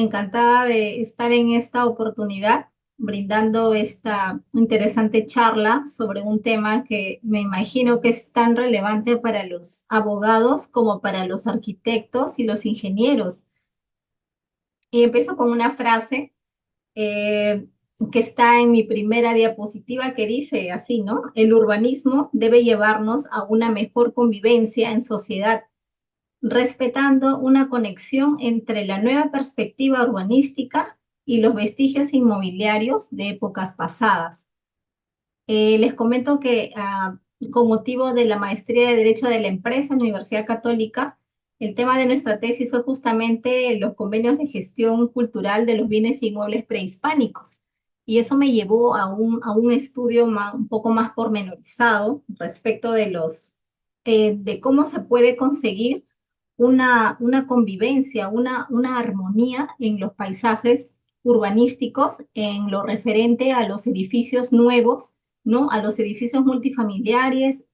Encantada de estar en esta oportunidad, brindando esta interesante charla sobre un tema que me imagino que es tan relevante para los abogados como para los arquitectos y los ingenieros. Y empiezo con una frase eh, que está en mi primera diapositiva que dice así, ¿no? El urbanismo debe llevarnos a una mejor convivencia en sociedad, respetando una conexión entre la nueva perspectiva urbanística y los vestigios inmobiliarios de épocas pasadas. Les comento que con motivo de la maestría de Derecho de la Empresa en la Universidad Católica, el tema de nuestra tesis fue justamente los convenios de gestión cultural de los bienes inmuebles prehispánicos. Y eso me llevó a un estudio un poco más pormenorizado respecto de de cómo se puede conseguir una convivencia, una armonía en los paisajes urbanísticos en lo referente a los edificios nuevos, ¿no? A los edificios multifamiliares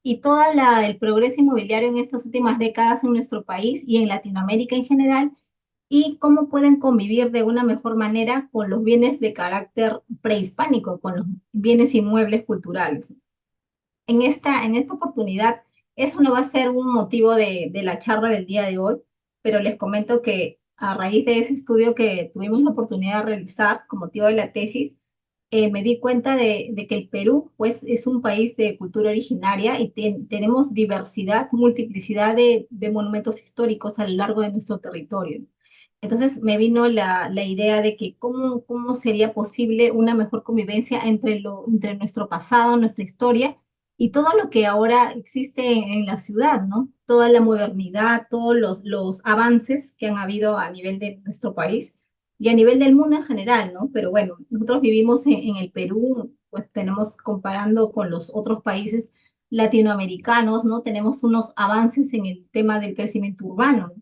y todo el progreso inmobiliario en estas últimas décadas en nuestro país y en Latinoamérica en general, y cómo pueden convivir de una mejor manera con los bienes de carácter prehispánico, con los bienes inmuebles culturales. En esta oportunidad, eso no va a ser un motivo de la charla del día de hoy, pero les comento que a raíz de ese estudio que tuvimos la oportunidad de realizar con motivo de la tesis, me di cuenta de que el Perú, pues, es un país de cultura originaria y tenemos diversidad, multiplicidad de monumentos históricos a lo largo de nuestro territorio. Entonces me vino la idea de que cómo sería posible una mejor convivencia entre nuestro pasado, nuestra historia y todo lo que ahora existe en la ciudad, ¿no? Toda la modernidad, todos los avances que han habido a nivel de nuestro país y a nivel del mundo en general, ¿no? Pero bueno, nosotros vivimos en el Perú, pues tenemos, comparando con los otros países latinoamericanos, ¿no? Tenemos unos avances en el tema del crecimiento urbano.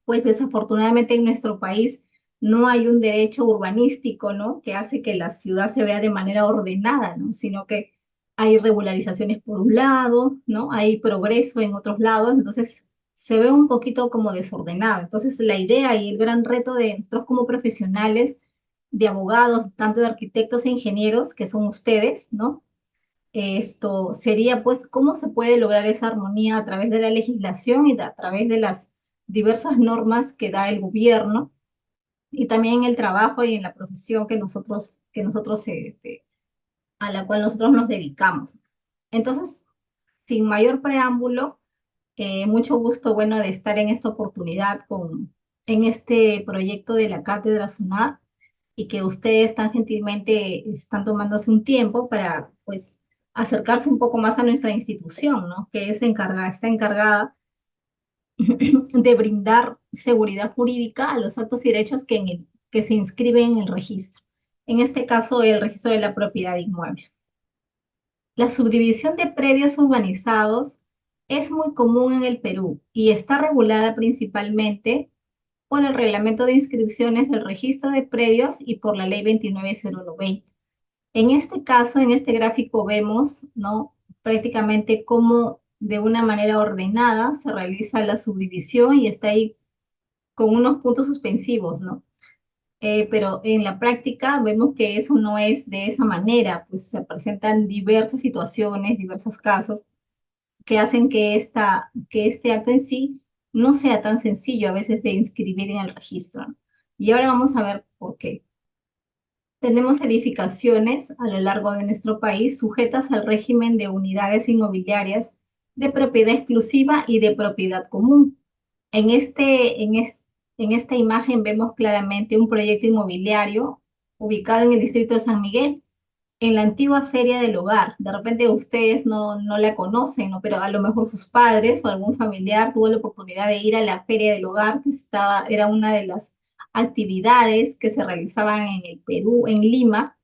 Pues desafortunadamente en nuestro país no hay un derecho urbanístico, ¿no? Que hace que la ciudad se vea de manera ordenada, ¿no? Sino que hay regularizaciones por un lado, ¿no? Hay progreso en otros lados, entonces se ve un poquito como desordenado. Entonces la idea y el gran reto de nosotros como profesionales, de abogados, tanto de arquitectos e ingenieros, que son ustedes, ¿no? Esto sería, pues, cómo se puede lograr esa armonía a través de la legislación y a través de las diversas normas que da el gobierno y también en el trabajo y en la profesión a la cual nosotros nos dedicamos. Entonces, sin mayor preámbulo, mucho gusto, bueno, de estar en esta oportunidad en este proyecto de la Cátedra SUNAR y que ustedes tan gentilmente están tomándose un tiempo para, pues, acercarse un poco más a nuestra institución, ¿no? Que está encargada de brindar seguridad jurídica a los actos y derechos que se inscriben en el registro. En este caso, el registro de la propiedad inmueble. La subdivisión de predios urbanizados es muy común en el Perú y está regulada principalmente por el Reglamento de Inscripciones del Registro de Predios y por la Ley 290120. En este caso, en este gráfico vemos, ¿no? Prácticamente cómo de una manera ordenada se realiza la subdivisión y está ahí con unos puntos suspensivos, ¿no? Pero en la práctica vemos que eso no es de esa manera, pues se presentan diversas situaciones, diversos casos que hacen que este acto en sí no sea tan sencillo a veces de inscribir en el registro, ¿no? Y ahora vamos a ver por qué. Tenemos edificaciones a lo largo de nuestro país sujetas al régimen de unidades inmobiliarias de propiedad exclusiva y de propiedad común. En, este, en, es- en esta imagen vemos claramente un proyecto inmobiliario ubicado en el distrito de San Miguel, en la antigua Feria del Hogar. De repente ustedes no la conocen, ¿no? Pero a lo mejor sus padres o algún familiar tuvo la oportunidad de ir a la Feria del Hogar, era una de las actividades que se realizaban en el Perú, en Lima,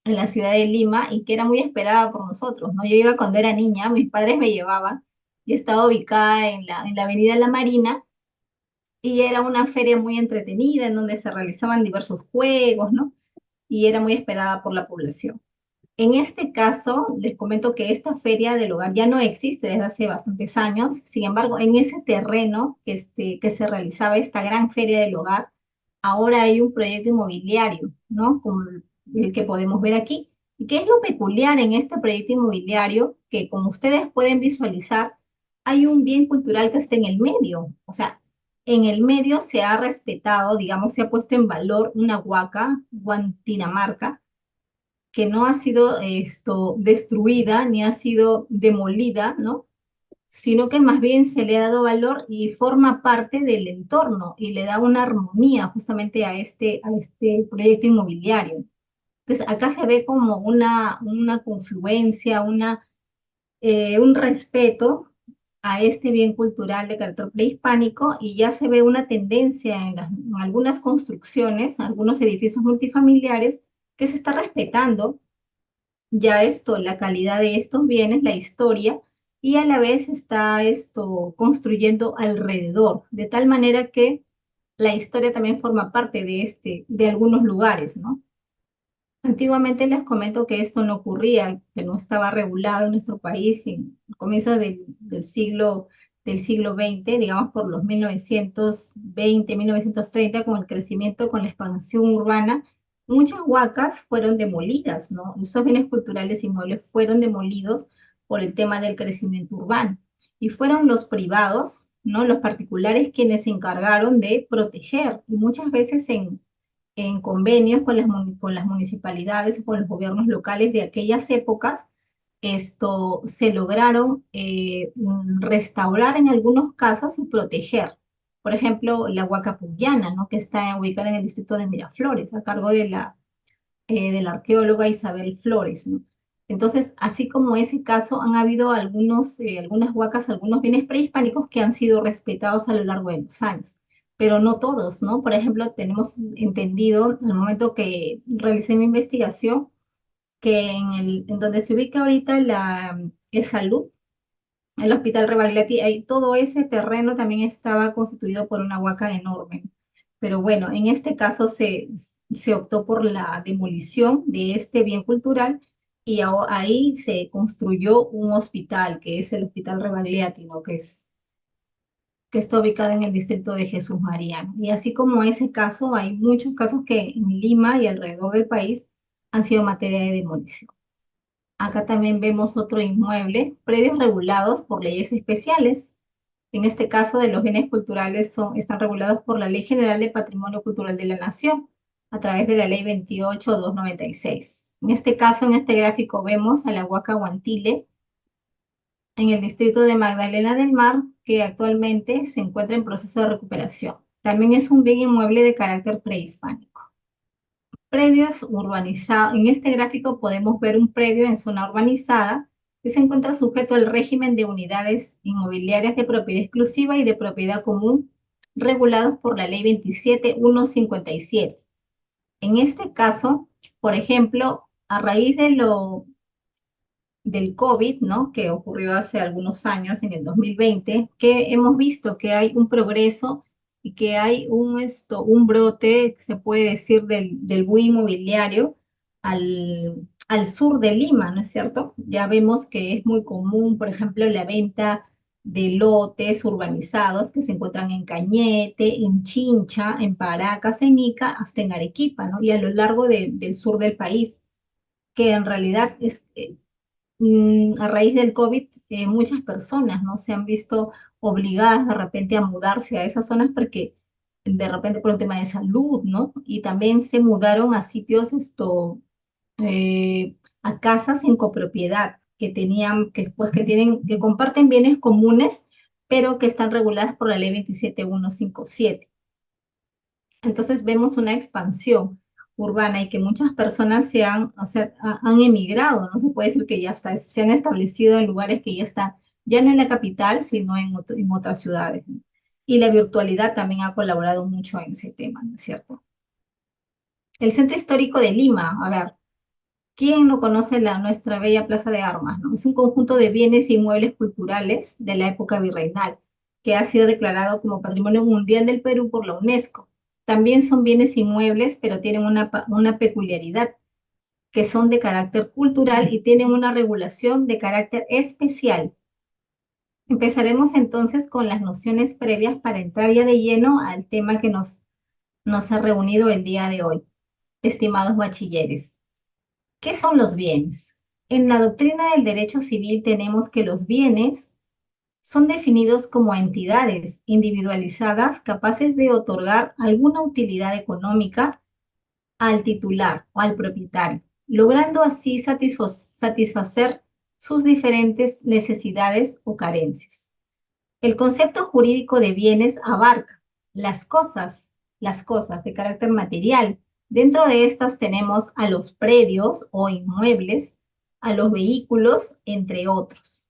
en la ciudad de Lima, y que era muy esperada por nosotros, ¿no? Yo iba cuando era niña, mis padres me llevaban, y estaba ubicada en en la Avenida La Marina, y era una feria muy entretenida en donde se realizaban diversos juegos, ¿no? Y era muy esperada por la población. En este caso, les comento que esta feria del hogar ya no existe desde hace bastantes años. Sin embargo, en ese terreno que se realizaba esta gran feria del hogar, ahora hay un proyecto inmobiliario, ¿no? Como el que podemos ver aquí. ¿Y qué es lo peculiar en este proyecto inmobiliario? Que como ustedes pueden visualizar, hay un bien cultural que está en el medio. O sea, en el medio se ha respetado, digamos, se ha puesto en valor una huaca, Guantinamarca, que no ha sido destruida ni ha sido demolida, ¿no? Sino que más bien se le ha dado valor y forma parte del entorno y le da una armonía justamente a este proyecto inmobiliario. Entonces, acá se ve como una confluencia, un respeto a este bien cultural de carácter prehispánico y ya se ve una tendencia en algunas construcciones, algunos edificios multifamiliares, que se está respetando ya la calidad de estos bienes, la historia, y a la vez está construyendo alrededor, de tal manera que la historia también forma parte de algunos lugares, ¿no? Antiguamente les comento que esto no ocurría, que no estaba regulado en nuestro país en el comienzo del siglo XX, digamos por los 1920, 1930, con el crecimiento, con la expansión urbana, muchas huacas fueron demolidas, ¿no? Esos bienes culturales inmuebles fueron demolidos por el tema del crecimiento urbano. Y fueron los privados, ¿no? Los particulares quienes se encargaron de proteger, y muchas veces en convenios con las municipalidades o con los gobiernos locales de aquellas épocas, se lograron restaurar en algunos casos y proteger. Por ejemplo, la Huaca Pullana, ¿no? Que está ubicada en el distrito de Miraflores, a cargo de la arqueóloga Isabel Flores, ¿no? Entonces, así como ese caso, han habido algunas huacas, algunos bienes prehispánicos que han sido respetados a lo largo de los años, pero no todos, ¿no? Por ejemplo, tenemos entendido, al momento que realicé mi investigación, que en donde se ubica ahorita Salud, el Hospital Rebagliati, todo ese terreno también estaba constituido por una huaca enorme. Pero bueno, en este caso se optó por la demolición de este bien cultural y ahí se construyó un hospital, que es el Hospital Rebagliati, ¿no? Que está ubicado en el distrito de Jesús María. Y así como ese caso, hay muchos casos que en Lima y alrededor del país han sido materia de demolición. Acá también vemos otro inmueble, predios regulados por leyes especiales. En este caso, de los bienes culturales están regulados por la Ley General de Patrimonio Cultural de la Nación, a través de la Ley 28.296. En este caso, en este gráfico, vemos a la Huaca Huantile, en el distrito de Magdalena del Mar, que actualmente se encuentra en proceso de recuperación. También es un bien inmueble de carácter prehispánico. Predios urbanizados. En este gráfico podemos ver un predio en zona urbanizada que se encuentra sujeto al régimen de unidades inmobiliarias de propiedad exclusiva y de propiedad común regulados por la Ley 27.157. En este caso, por ejemplo, a raíz del COVID, ¿no? Que ocurrió hace algunos años, en el 2020, que hemos visto que hay un progreso y que hay un brote, se puede decir, del boom inmobiliario al sur de Lima, ¿no es cierto? Ya vemos que es muy común, por ejemplo, la venta de lotes urbanizados que se encuentran en Cañete, en Chincha, en Paracas, en Ica, hasta en Arequipa, ¿no? Y a lo largo del sur del país, que en realidad a raíz del COVID, muchas personas, ¿no? Se han visto obligadas de repente a mudarse a esas zonas porque de repente por un tema de salud, ¿no? Y también se mudaron a sitios, a casas en copropiedad que comparten bienes comunes, pero que están reguladas por la ley 27.157. Entonces vemos una expansión urbana y que muchas personas o sea, han emigrado, no se puede decir que se han establecido en lugares que ya están, ya no en la capital, sino en otras ciudades, ¿no? Y la virtualidad también ha colaborado mucho en ese tema, ¿no es cierto? El Centro Histórico de Lima, a ver, ¿quién no conoce nuestra bella Plaza de Armas, ¿no? Es un conjunto de bienes e inmuebles culturales de la época virreinal, que ha sido declarado como Patrimonio Mundial del Perú por la UNESCO. También son bienes inmuebles, pero tienen una peculiaridad. que son de carácter cultural y tienen una regulación de carácter especial. Empezaremos entonces con las nociones previas para entrar ya de lleno al tema que nos ha reunido el día de hoy, estimados bachilleres. ¿Qué son los bienes? En la doctrina del derecho civil tenemos que los bienes son definidos como entidades individualizadas capaces de otorgar alguna utilidad económica al titular o al propietario, logrando así satisfacer sus diferentes necesidades o carencias. El concepto jurídico de bienes abarca las cosas de carácter material. Dentro de estas tenemos a los predios o inmuebles, a los vehículos, entre otros.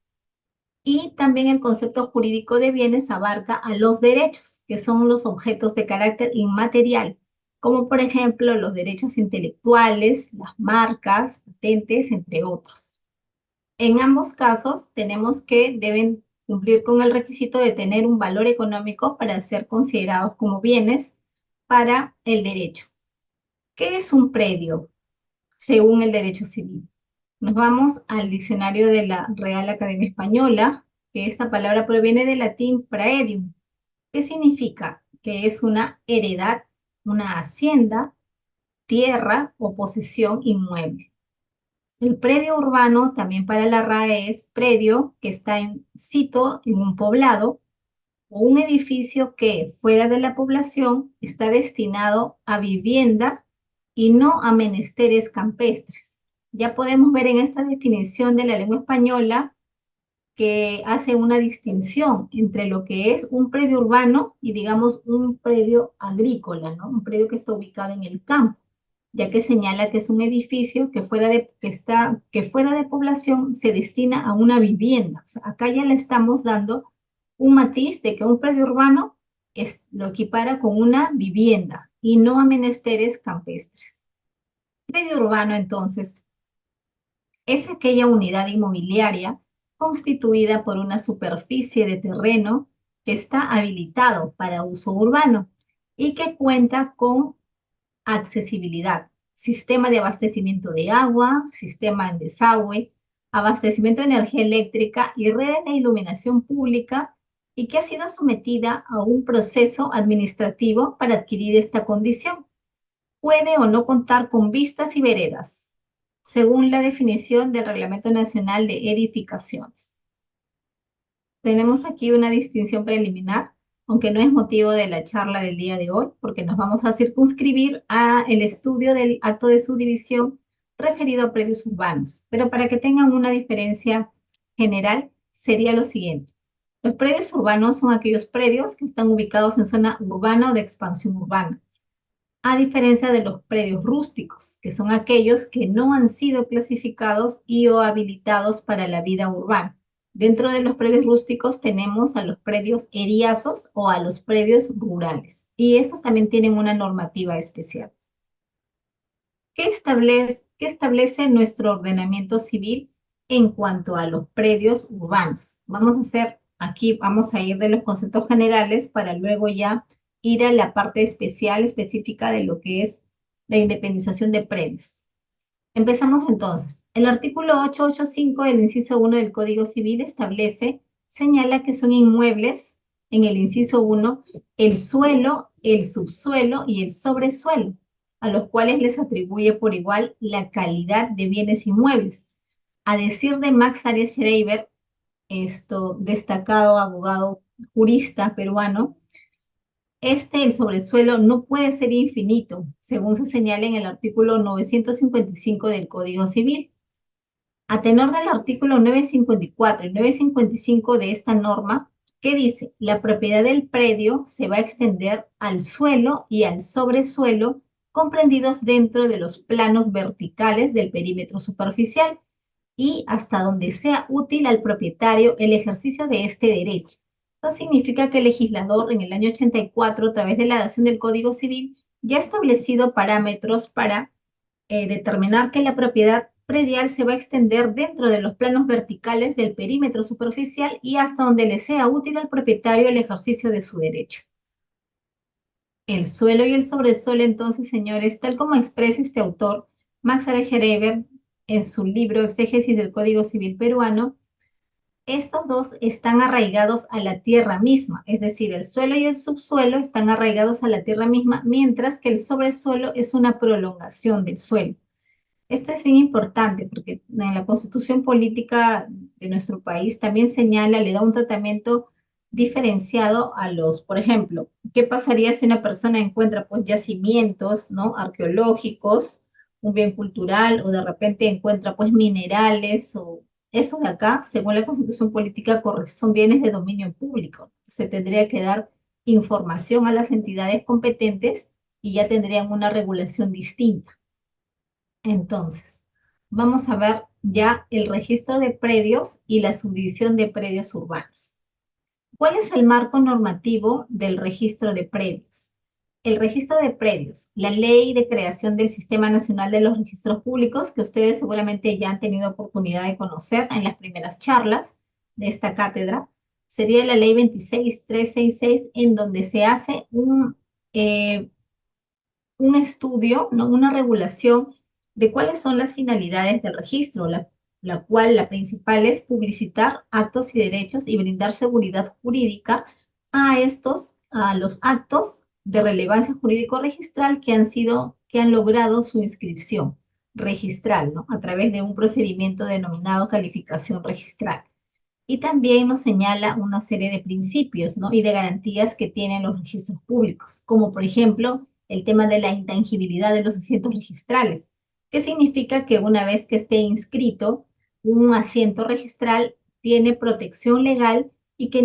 Y también el concepto jurídico de bienes abarca a los derechos, que son los objetos de carácter inmaterial, como por ejemplo los derechos intelectuales, las marcas, patentes, entre otros. En ambos casos tenemos que deben cumplir con el requisito de tener un valor económico para ser considerados como bienes para el derecho. ¿Qué es un predio según el derecho civil? Nos vamos al diccionario de la Real Academia Española, que esta palabra proviene del latín praedium, que significa que es una heredad, una hacienda, tierra o posesión inmueble. El predio urbano, también para la RAE, es predio que está en sito en un poblado o un edificio que, fuera de la población, está destinado a vivienda y no a menesteres campestres. Ya podemos ver en esta definición de la lengua española que hace una distinción entre lo que es un predio urbano y, digamos, un predio agrícola, ¿no? Un predio que está ubicado en el campo, ya que señala que es un edificio que fuera de población se destina a una vivienda. O sea, acá ya le estamos dando un matiz de que un predio urbano lo equipara con una vivienda y no a menesteres campestres. Predio urbano, entonces, es aquella unidad inmobiliaria constituida por una superficie de terreno que está habilitado para uso urbano y que cuenta con accesibilidad, sistema de abastecimiento de agua, sistema de desagüe, abastecimiento de energía eléctrica y redes de iluminación pública, y que ha sido sometida a un proceso administrativo para adquirir esta condición. Puede o no contar con vistas y veredas, según la definición del Reglamento Nacional de Edificaciones. Tenemos aquí una distinción preliminar, aunque no es motivo de la charla del día de hoy, porque nos vamos a circunscribir a el estudio del acto de subdivisión referido a predios urbanos. Pero para que tengan una diferencia general, sería lo siguiente. Los predios urbanos son aquellos predios que están ubicados en zona urbana o de expansión urbana, a diferencia de los predios rústicos, que son aquellos que no han sido clasificados y o habilitados para la vida urbana. Dentro de los predios rústicos tenemos a los predios eriazos o a los predios rurales, y estos también tienen una normativa especial. ¿Qué establece nuestro ordenamiento civil en cuanto a los predios urbanos? Vamos a ir de los conceptos generales para luego ya ir a la parte específica de lo que es la independización de predios. Empezamos entonces. El artículo 885 del inciso 1 del Código Civil señala que son inmuebles, en el inciso 1, el suelo, el subsuelo y el sobresuelo, a los cuales les atribuye por igual la calidad de bienes inmuebles. A decir de Max Arias Schreiber, destacado abogado jurista peruano, el sobresuelo no puede ser infinito, según se señala en el artículo 955 del Código Civil. A tenor del artículo 954 y 955 de esta norma, ¿qué dice? La propiedad del predio se va a extender al suelo y al sobresuelo comprendidos dentro de los planos verticales del perímetro superficial y hasta donde sea útil al propietario el ejercicio de este derecho. Esto significa que el legislador en el año 84, a través de la adaptación del Código Civil, ya ha establecido parámetros para determinar que la propiedad predial se va a extender dentro de los planos verticales del perímetro superficial y hasta donde le sea útil al propietario el ejercicio de su derecho. El suelo y el sobresuelo, entonces, señores, tal como expresa este autor, Max Schreber, en su libro Exégesis del Código Civil Peruano, estos dos están arraigados a la tierra misma, es decir, el suelo y el subsuelo están arraigados a la tierra misma, mientras que el sobresuelo es una prolongación del suelo. Esto es bien importante porque en la constitución política de nuestro país también señala, le da un tratamiento diferenciado a los, por ejemplo, ¿qué pasaría si una persona encuentra pues yacimientos, ¿no? Arqueológicos, un bien cultural, o de repente encuentra pues minerales, o eso de acá, según la constitución política, son bienes de dominio público. Se tendría que dar información a las entidades competentes y ya tendrían una regulación distinta. Entonces, vamos a ver ya el registro de predios y la subdivisión de predios urbanos. ¿Cuál es el marco normativo del registro de predios? El registro de predios, la ley de creación del Sistema Nacional de los Registros Públicos, que ustedes seguramente ya han tenido oportunidad de conocer en las primeras charlas de esta cátedra, sería la ley 26366, en donde se hace un estudio, ¿no? Una regulación de cuáles son las finalidades del registro, la cual la principal es publicitar actos y derechos y brindar seguridad jurídica a los actos de relevancia jurídico-registral que han logrado su inscripción registral, ¿no? A través de un procedimiento denominado calificación registral. Y también nos señala una serie de principios, ¿no? Y de garantías que tienen los registros públicos, como por ejemplo el tema de la intangibilidad de los asientos registrales, que significa que una vez que esté inscrito, un asiento registral tiene protección legal y que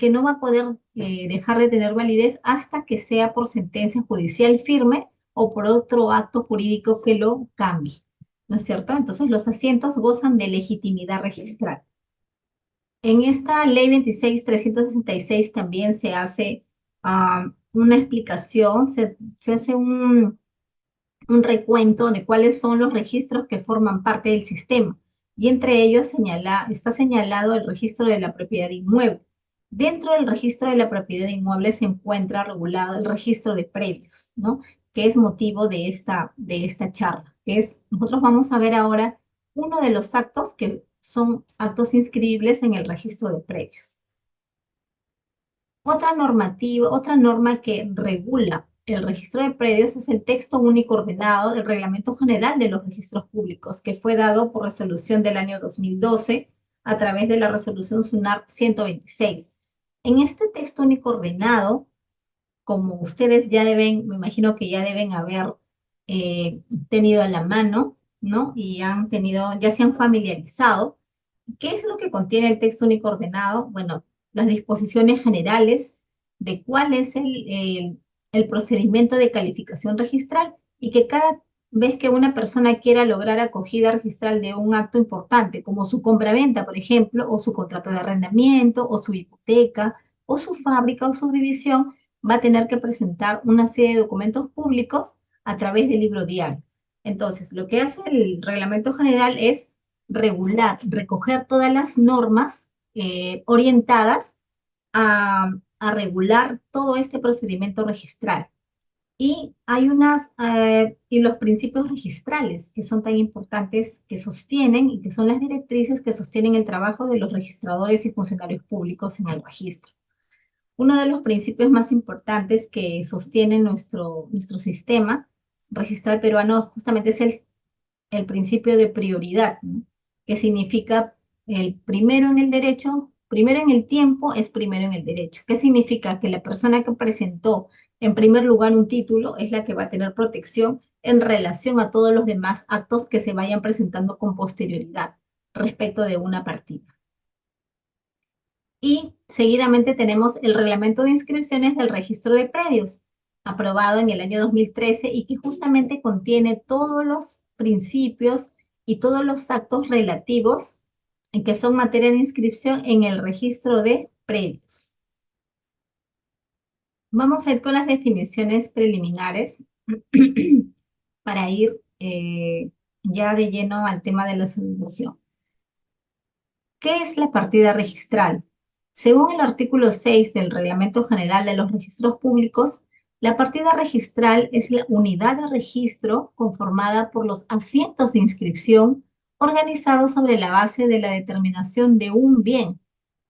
no va a poder dejar de tener validez hasta que sea por sentencia judicial firme o por otro acto jurídico que lo cambie, ¿no es cierto? Entonces los asientos gozan de legitimidad registral. En esta ley 26.366 también se hace una explicación, se hace un recuento de cuáles son los registros que forman parte del sistema. Y entre ellos está señalado el registro de la propiedad inmueble. Dentro del registro de la propiedad inmueble se encuentra regulado el registro de predios, ¿no? Que es motivo de esta charla. Nosotros vamos a ver ahora uno de los actos que son actos inscribibles en el registro de predios. Otra norma que regula el registro de predios es el texto único ordenado del Reglamento General de los Registros Públicos, que fue dado por resolución del año 2012 a través de la resolución SUNAR 126. En este texto único ordenado, como ustedes ya deben, me imagino que ya deben haber tenido a la mano, ¿no? Y ya se han familiarizado. ¿Qué es lo que contiene el texto único ordenado? Bueno, las disposiciones generales de cuál es el procedimiento de calificación registral y que cada vez que una persona quiera lograr acogida registral de un acto importante, como su compraventa, por ejemplo, o su contrato de arrendamiento, o su hipoteca, o su fábrica o subdivisión, va a tener que presentar una serie de documentos públicos a través del libro diario. Entonces, lo que hace el reglamento general es regular, recoger todas las normas orientadas a regular todo este procedimiento registral. Y y los principios registrales que son tan importantes, que sostienen y que son las directrices que sostienen el trabajo de los registradores y funcionarios públicos en el registro. Uno de los principios más importantes que sostiene nuestro sistema registral peruano justamente es el principio de prioridad, ¿no? Que significa el primero en el derecho, primero en el tiempo es primero en el derecho. ¿Qué significa? Que la persona que presentó en primer lugar un título es la que va a tener protección en relación a todos los demás actos que se vayan presentando con posterioridad respecto de una partida. Y seguidamente tenemos el reglamento de inscripciones del registro de predios, aprobado en el año 2013 y que justamente contiene todos los principios y todos los actos relativos en que son materia de inscripción en el registro de predios. Vamos a ir con las definiciones preliminares para ir ya de lleno al tema de la subdivisión. ¿Qué es la partida registral? Según el artículo 6 del Reglamento General de los Registros Públicos, La partida registral es la unidad de registro conformada por los asientos de inscripción organizados sobre la base de la determinación de un bien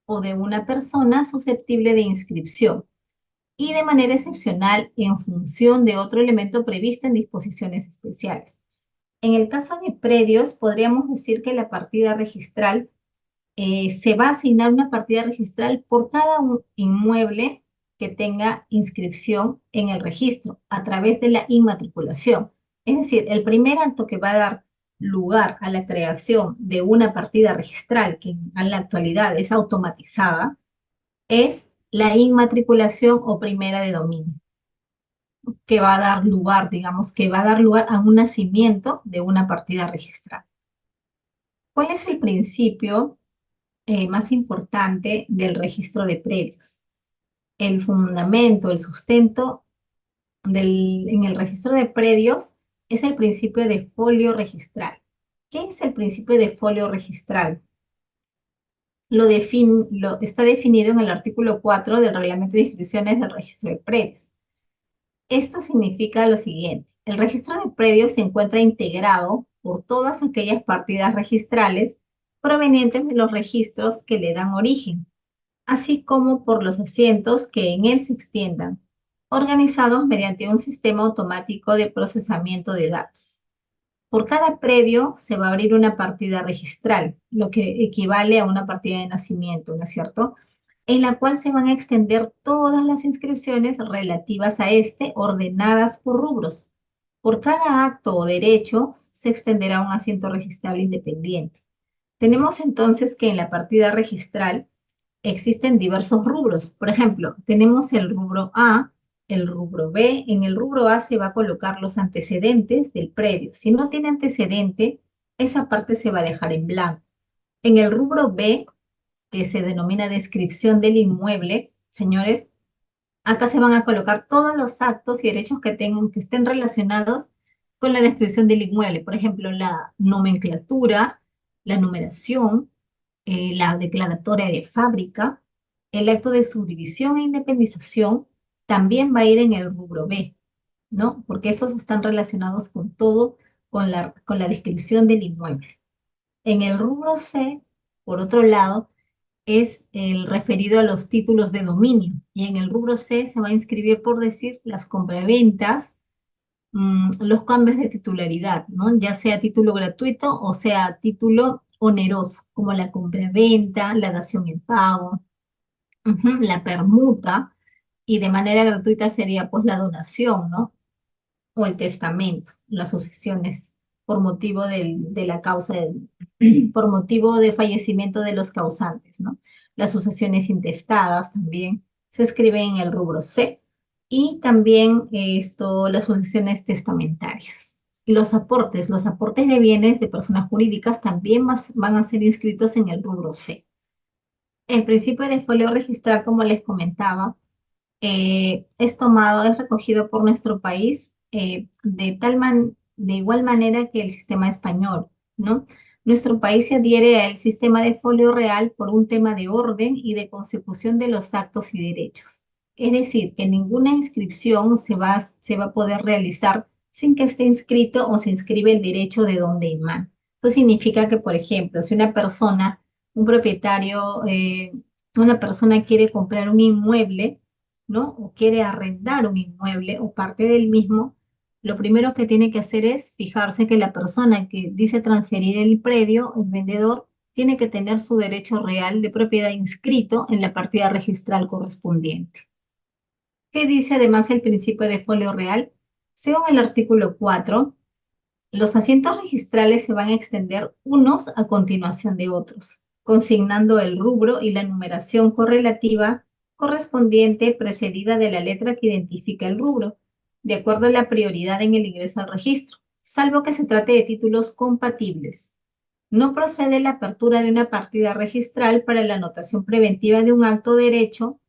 o de una persona susceptible de inscripción y de manera excepcional en función de otro elemento previsto en disposiciones especiales. En el caso de predios, podríamos decir que la partida registral se va a asignar una partida registral por cada inmueble que tenga inscripción en el registro a través de la inmatriculación. Es decir, el primer acto que va a dar lugar a la creación de una partida registral, que en la actualidad es automatizada, es la inmatriculación o primera de dominio, que va a dar lugar, digamos, que va a dar lugar a un nacimiento de una partida registral. ¿Cuál es el principio más importante del registro de predios? El fundamento, el sustento en el registro de predios es el principio de folio registral. ¿Qué es el principio de folio registral? Está definido en el artículo 4 del Reglamento de Inscripciones del Registro de Predios. Esto significa lo siguiente: el registro de predios se encuentra integrado por todas aquellas partidas registrales provenientes de los registros que le dan origen, así como por los asientos que en él se extiendan, organizados mediante un sistema automático de procesamiento de datos. Por cada predio se va a abrir una partida registral, lo que equivale a una partida de nacimiento, ¿no es cierto?, en la cual se van a extender todas las inscripciones relativas a este, ordenadas por rubros. Por cada acto o derecho se extenderá un asiento registral independiente. Tenemos entonces que en la partida registral existen diversos rubros. Por ejemplo, tenemos el rubro A, el rubro B. En el rubro A se va a colocar los antecedentes del predio. Si no tiene antecedente, esa parte se va a dejar en blanco. En el rubro B, que se denomina descripción del inmueble, señores, acá se van a colocar todos los actos y derechos que estén relacionados con la descripción del inmueble. Por ejemplo, la nomenclatura, la numeración, la declaratoria de fábrica, el acto de subdivisión e independización también va a ir en el rubro B, ¿no? Porque estos están relacionados con todo, con la descripción del inmueble. En el rubro C, por otro lado, es el referido a los títulos de dominio. Y en el rubro C se va a inscribir, por decir, las compraventas, los cambios de titularidad, ¿no? Ya sea título gratuito o sea título oneroso, como la compraventa, la dación en pago, la permuta, y de manera gratuita sería pues la donación, ¿no? O el testamento, las sucesiones por motivo de la causa, por motivo de fallecimiento de los causantes, ¿no? Las sucesiones intestadas también se escriben en el rubro C, y también las sucesiones testamentarias. Los aportes de bienes de personas jurídicas también van a ser inscritos en el rubro C. El principio de folio registral, como les comentaba, es recogido por nuestro país de igual manera que el sistema español, ¿no? Nuestro país se adhiere al sistema de folio real por un tema de orden y de consecución de los actos y derechos. Es decir, que ninguna inscripción se va a poder realizar sin que esté inscrito o se inscribe el derecho de donde emana. Esto significa que, por ejemplo, si un propietario, una persona quiere comprar un inmueble, ¿no? O quiere arrendar un inmueble o parte del mismo, lo primero que tiene que hacer es fijarse que la persona que dice transferir el predio, el vendedor, tiene que tener su derecho real de propiedad inscrito en la partida registral correspondiente. ¿Qué dice además el principio de folio real? Según el artículo 4, los asientos registrales se van a extender unos a continuación de otros, consignando el rubro y la numeración correlativa correspondiente precedida de la letra que identifica el rubro, de acuerdo a la prioridad en el ingreso al registro, salvo que se trate de títulos compatibles. No procede la apertura de una partida registral para la anotación preventiva de un acto de derecho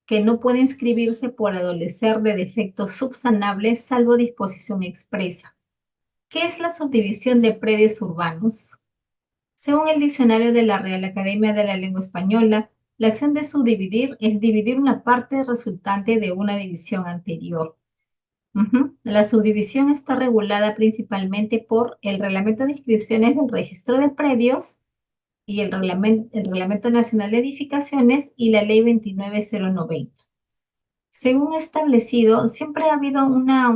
que no puede inscribirse por adolecer de defectos subsanables salvo disposición expresa. ¿Qué es la subdivisión de predios urbanos? Según el diccionario de la Real Academia de la Lengua Española, La acción de subdividir es dividir una parte resultante de una división anterior. La subdivisión está regulada principalmente por el Reglamento de Inscripciones del Registro de Predios y el Reglamento Nacional de Edificaciones y la Ley 29090. Según establecido, siempre ha habido una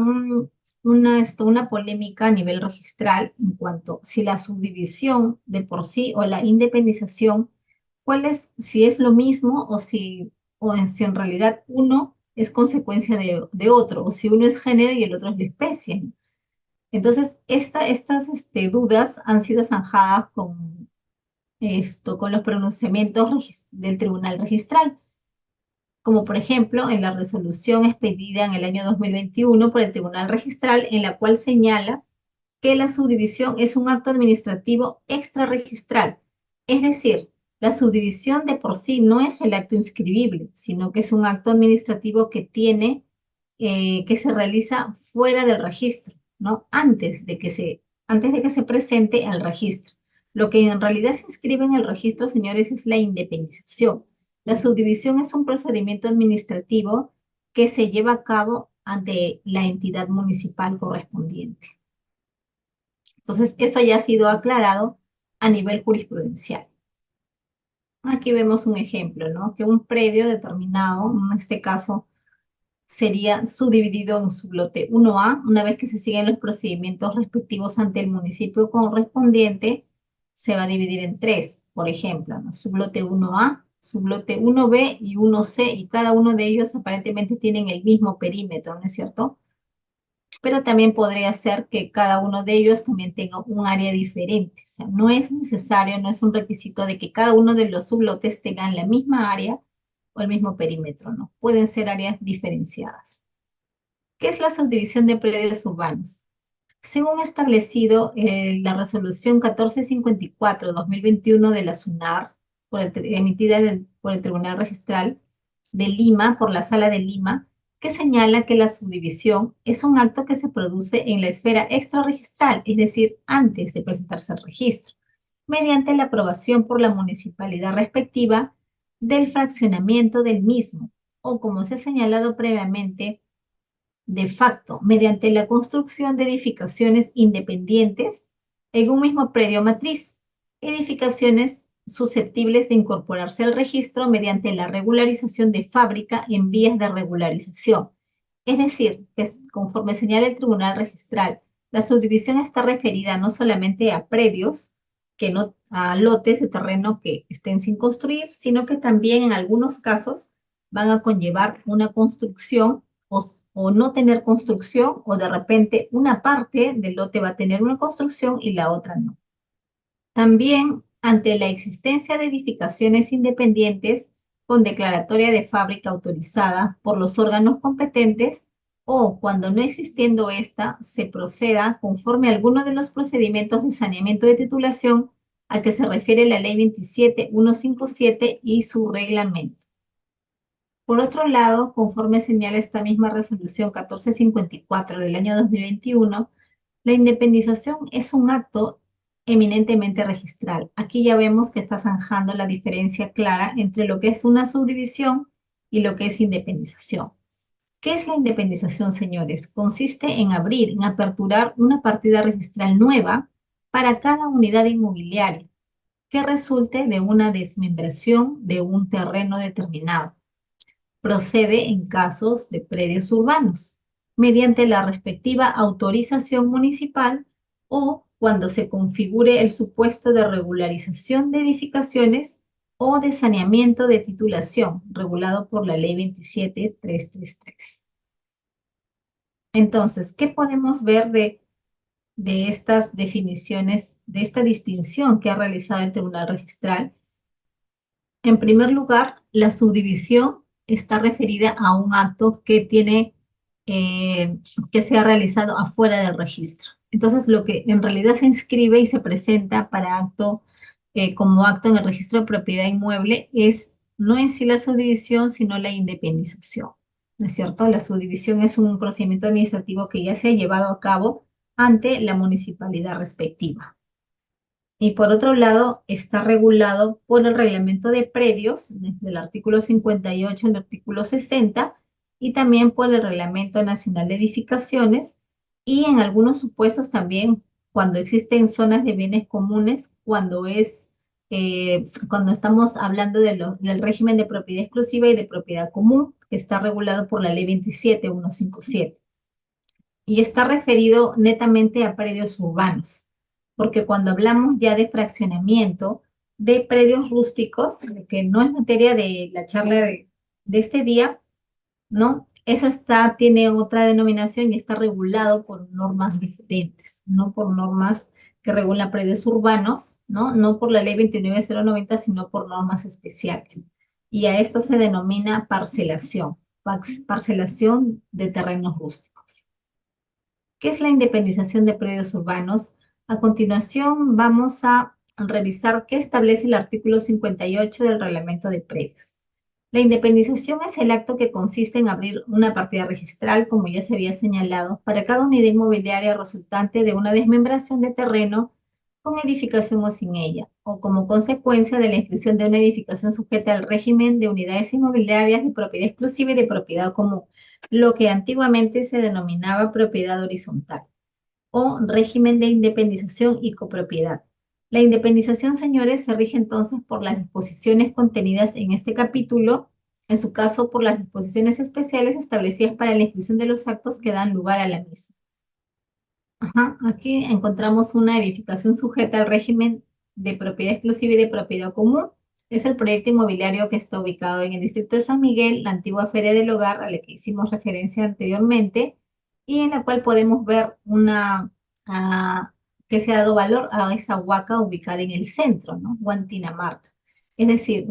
polémica a nivel registral en cuanto si la subdivisión de por sí o la independización, si es lo mismo si en realidad uno es consecuencia de otro, o si uno es género y el otro es la especie. Entonces, estas dudas han sido zanjadas con los pronunciamientos del Tribunal Registral, como por ejemplo en la resolución expedida en el año 2021 por el Tribunal Registral, en la cual señala que la subdivisión es un acto administrativo extrarregistral, es decir, la subdivisión de por sí no es el acto inscribible, sino que es un acto administrativo que se realiza fuera del registro, ¿no? Antes de que se presente al registro. Lo que en realidad se inscribe en el registro, señores, es la independización. La subdivisión es un procedimiento administrativo que se lleva a cabo ante la entidad municipal correspondiente. Entonces, eso ya ha sido aclarado a nivel jurisprudencial. Aquí vemos un ejemplo, ¿no? Que un predio determinado, en este caso, sería subdividido en sublote 1A, una vez que se siguen los procedimientos respectivos ante el municipio correspondiente, se va a dividir en tres, por ejemplo, ¿no? Sublote 1A, sublote 1B y 1C, y cada uno de ellos aparentemente tienen el mismo perímetro, ¿no es cierto? Pero también podría ser que cada uno de ellos también tenga un área diferente. O sea, no es necesario, no es un requisito de que cada uno de los sublotes tengan la misma área o el mismo perímetro, ¿no? Pueden ser áreas diferenciadas. ¿Qué es la subdivisión de predios urbanos? Según establecido la resolución 1454-2021 de la SUNAR, emitida por el Tribunal Registral de Lima, por la Sala de Lima, que señala que la subdivisión es un acto que se produce en la esfera extrarregistral, es decir, antes de presentarse al registro, mediante la aprobación por la municipalidad respectiva del fraccionamiento del mismo, o como se ha señalado previamente, de facto, mediante la construcción de edificaciones independientes en un mismo predio matriz, edificaciones susceptibles de incorporarse al registro mediante la regularización de fábrica en vías de regularización. Es decir, que conforme señala el Tribunal Registral, la subdivisión está referida no solamente a predios, a lotes de terreno que estén sin construir, sino que también en algunos casos van a conllevar una construcción o no tener construcción, o de repente una parte del lote va a tener una construcción y la otra no. También, ante la existencia de edificaciones independientes con declaratoria de fábrica autorizada por los órganos competentes, o cuando no existiendo esta, se proceda conforme a alguno de los procedimientos de saneamiento de titulación a que se refiere la Ley 27157 y su reglamento. Por otro lado, conforme señala esta misma resolución 1454 del año 2021, la independización es un acto eminentemente registral. Aquí ya vemos que está zanjando la diferencia clara entre lo que es una subdivisión y lo que es independización. ¿Qué es la independización, señores? Consiste en aperturar una partida registral nueva para cada unidad inmobiliaria que resulte de una desmembración de un terreno determinado. Procede en casos de predios urbanos, mediante la respectiva autorización municipal o cuando se configure el supuesto de regularización de edificaciones o de saneamiento de titulación, regulado por la Ley 27333. Entonces, ¿qué podemos ver de estas definiciones, de esta distinción que ha realizado el Tribunal Registral? En primer lugar, la subdivisión está referida a un acto que se ha realizado afuera del registro. Entonces, lo que en realidad se inscribe y se presenta como acto en el registro de propiedad inmueble es no en sí la subdivisión, sino la independización. ¿No es cierto? La subdivisión es un procedimiento administrativo que ya se ha llevado a cabo ante la municipalidad respectiva. Y por otro lado, está regulado por el reglamento de predios, desde el artículo 58 al artículo 60, y también por el Reglamento Nacional de Edificaciones, y en algunos supuestos también cuando existen zonas de bienes comunes, cuando estamos hablando del régimen de propiedad exclusiva y de propiedad común, que está regulado por la Ley 27157 y está referido netamente a predios urbanos, porque cuando hablamos ya de fraccionamiento de predios rústicos, que no es materia de la charla de este día, ¿no? Eso tiene otra denominación y está regulado por normas diferentes, no por normas que regulan predios urbanos, ¿no? No por la ley 29090, sino por normas especiales. Y a esto se denomina parcelación, parcelación de terrenos rústicos. ¿Qué es la independización de predios urbanos? A continuación vamos a revisar qué establece el artículo 58 del Reglamento de Predios. La independización es el acto que consiste en abrir una partida registral, como ya se había señalado, para cada unidad inmobiliaria resultante de una desmembración de terreno con edificación o sin ella, o como consecuencia de la inscripción de una edificación sujeta al régimen de unidades inmobiliarias de propiedad exclusiva y de propiedad común, lo que antiguamente se denominaba propiedad horizontal, o régimen de independización y copropiedad. La independización, señores, se rige entonces por las disposiciones contenidas en este capítulo, en su caso por las disposiciones especiales establecidas para la inscripción de los actos que dan lugar a la misma. Ajá, aquí encontramos una edificación sujeta al régimen de propiedad exclusiva y de propiedad común. Es el proyecto inmobiliario que está ubicado en el distrito de San Miguel, la antigua Feria del Hogar a la que hicimos referencia anteriormente, y en la cual podemos ver que se ha dado valor a esa huaca ubicada en el centro, ¿no? Huantinamarca. Es decir,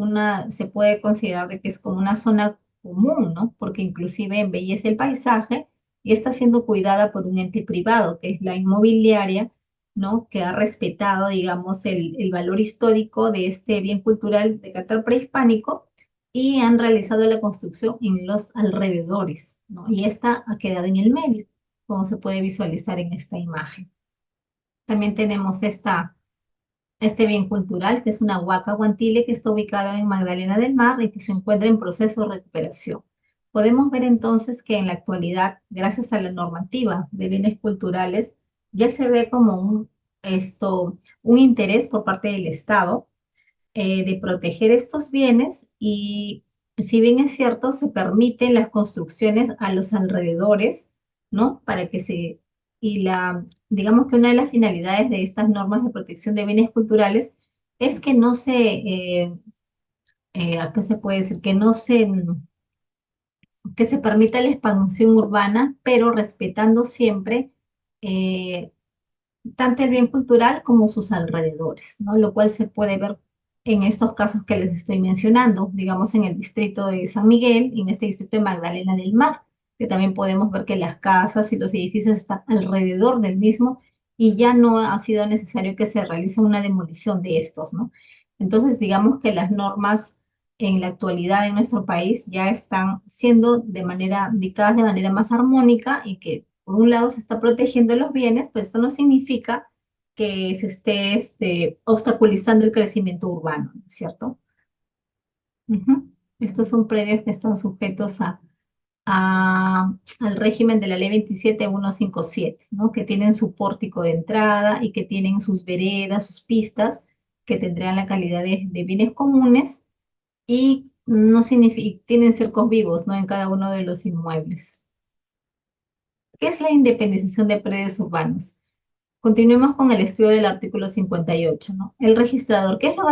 se puede considerar de que es como una zona común, ¿no? Porque inclusive embellece el paisaje y está siendo cuidada por un ente privado, que es la inmobiliaria, ¿no? Que ha respetado, digamos, el valor histórico de este bien cultural de carácter prehispánico y han realizado la construcción en los alrededores, ¿no? Y esta ha quedado en el medio, como se puede visualizar en esta imagen. También tenemos este bien cultural, que es una huaca guantile que está ubicado en Magdalena del Mar y que se encuentra en proceso de recuperación. Podemos ver entonces que en la actualidad, gracias a la normativa de bienes culturales, ya se ve como un interés por parte del Estado de proteger estos bienes y si bien es cierto, se permiten las construcciones a los alrededores, ¿no? Digamos que una de las finalidades de estas normas de protección de bienes culturales es que no ¿a qué se puede decir? Que se permita la expansión urbana, pero respetando siempre eh, tanto el bien cultural como sus alrededores, ¿no? Lo cual se puede ver en estos casos que les estoy mencionando, digamos en el distrito de San Miguel y en este distrito de Magdalena del Mar, que también podemos ver que las casas y los edificios están alrededor del mismo y ya no ha sido necesario que se realice una demolición de estos, ¿no? Entonces, digamos que las normas en la actualidad en nuestro país ya están siendo dictadas de manera más armónica y que por un lado se está protegiendo los bienes, pero eso no significa que se esté obstaculizando el crecimiento urbano, ¿no es cierto? Ujú. Estos son predios que están sujetos al régimen de la ley 27157, ¿no? Que tienen su pórtico de entrada y que tienen sus veredas, sus pistas, que tendrán la calidad de bienes comunes y no tienen cercos vivos, ¿no? En cada uno de los inmuebles. ¿Qué es la independización de predios urbanos? Continuemos con el estudio del artículo 58, ¿no? El registrador, ¿qué es lo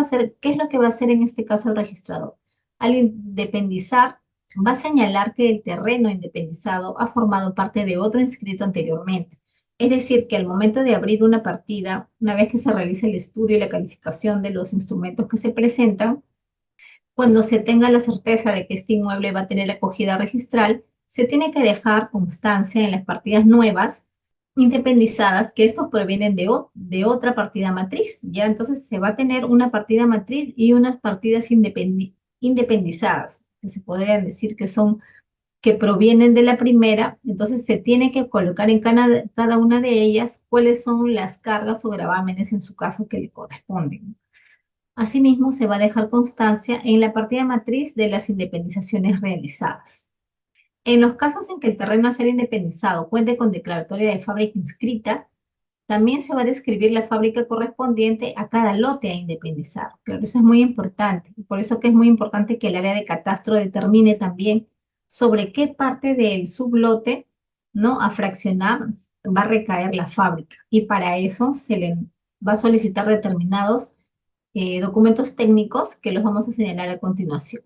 que va a hacer en este caso el registrador? Al independizar, va a señalar que el terreno independizado ha formado parte de otro inscrito anteriormente. Es decir, que al momento de abrir una partida, una vez que se realiza el estudio y la calificación de los instrumentos que se presentan, cuando se tenga la certeza de que este inmueble va a tener acogida registral, se tiene que dejar constancia en las partidas nuevas independizadas que estos provienen de otra partida matriz. Ya entonces se va a tener una partida matriz y unas partidas independizadas, que se podrían decir que son que provienen de la primera, entonces se tiene que colocar en cada una de ellas cuáles son las cargas o gravámenes en su caso que le corresponden. Asimismo, se va a dejar constancia en la partida matriz de las independizaciones realizadas. En los casos en que el terreno a ser independizado cuente con declaratoria de fábrica inscrita, también se va a describir la fábrica correspondiente a cada lote a independizar. Claro, eso es muy importante. Por eso que es muy importante que el área de catastro determine también sobre qué parte del sublote, ¿no?, a fraccionar va a recaer la fábrica. Y para eso se le va a solicitar determinados documentos técnicos que los vamos a señalar a continuación.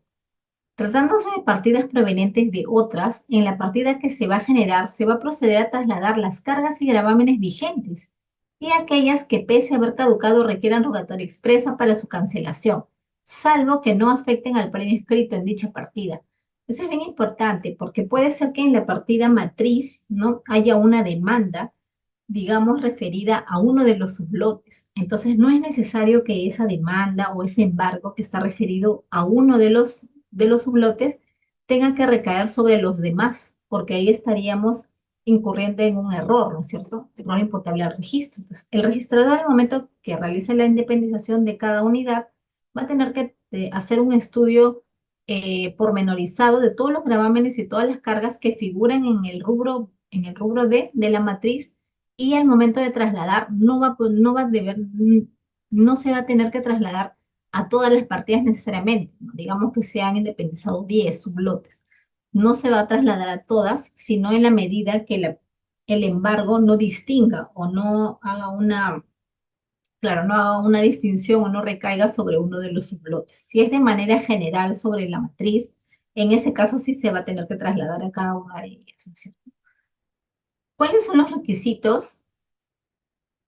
Tratándose de partidas provenientes de otras, en la partida que se va a generar se va a proceder a trasladar las cargas y gravámenes vigentes y aquellas que pese a haber caducado requieran rogatoria expresa para su cancelación, salvo que no afecten al predio inscrito en dicha partida. Eso es bien importante porque puede ser que en la partida matriz no haya una demanda, digamos, referida a uno de los sublotes. Entonces, no es necesario que esa demanda o ese embargo que está referido a uno de los sublotes tenga que recaer sobre los demás, porque ahí estaríamos incurriendo en un error, ¿no es cierto? Error imputable al registro. Entonces, el registrador, al momento que realice la independización de cada unidad, va a tener que hacer un estudio pormenorizado de todos los gravámenes y todas las cargas que figuran en el rubro D de la matriz, y al momento de trasladar no se va a tener que trasladar a todas las partidas necesariamente, ¿no? Digamos que se han independizado 10 sublotes. No se va a trasladar a todas, sino en la medida que el embargo no distinga o no haga claro, no haga una distinción o no recaiga sobre uno de los sublotes. Si es de manera general sobre la matriz, en ese caso sí se va a tener que trasladar a cada una de ellas, ¿no es cierto? ¿Cuáles son los requisitos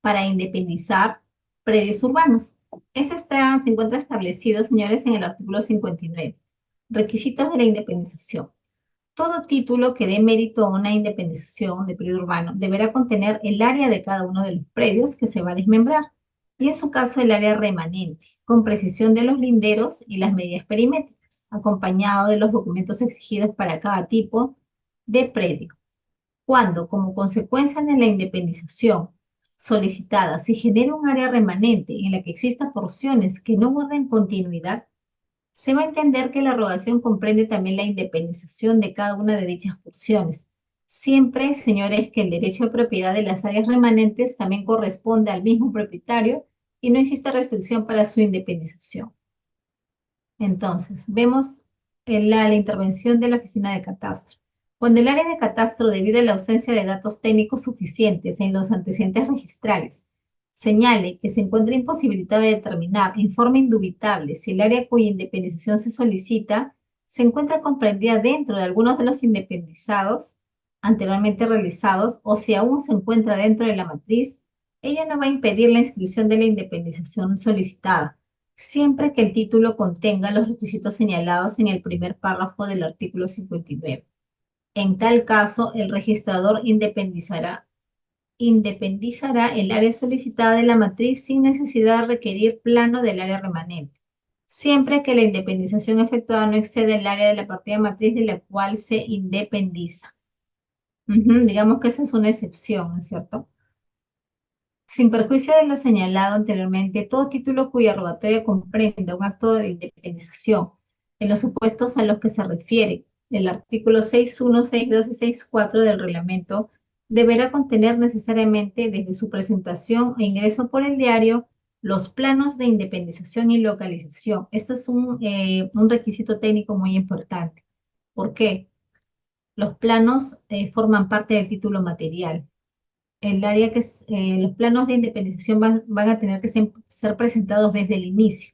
para independizar predios urbanos? Se encuentra establecido, señores, en el artículo 59. Requisitos de la independización. Todo título que dé mérito a una independización de predio urbano deberá contener el área de cada uno de los predios que se va a desmembrar, y en su caso el área remanente, con precisión de los linderos y las medidas perimétricas, acompañado de los documentos exigidos para cada tipo de predio. Cuando, como consecuencia de la independización solicitada, se genera un área remanente en la que existan porciones que no guarden continuidad, se va a entender que la rogación comprende también la independización de cada una de dichas porciones. Siempre, señores, que el derecho de propiedad de las áreas remanentes también corresponde al mismo propietario y no existe restricción para su independización. Entonces, vemos la intervención de la oficina de catastro. Cuando el área de catastro, debido a la ausencia de datos técnicos suficientes en los antecedentes registrales, señale que se encuentra imposibilitado de determinar en forma indubitable si el área cuya independización se solicita se encuentra comprendida dentro de algunos de los independizados anteriormente realizados o si aún se encuentra dentro de la matriz, ella no va a impedir la inscripción de la independización solicitada, siempre que el título contenga los requisitos señalados en el primer párrafo del artículo 59. En tal caso, el registrador independizará el área solicitada de la matriz sin necesidad de requerir plano del área remanente, siempre que la independización efectuada no exceda el área de la partida matriz de la cual se independiza. Digamos que eso es una excepción, ¿no es cierto? Sin perjuicio de lo señalado anteriormente, todo título cuya rogatoria comprenda un acto de independización, en los supuestos a los que se refiere el artículo 6.1, 6.2 y 6.4 del reglamento, deberá contener necesariamente desde su presentación e ingreso por el diario los planos de independización y localización. Esto es un requisito técnico muy importante. ¿Por qué? Los planos forman parte del título material. Los planos de independización van a tener que ser presentados desde el inicio,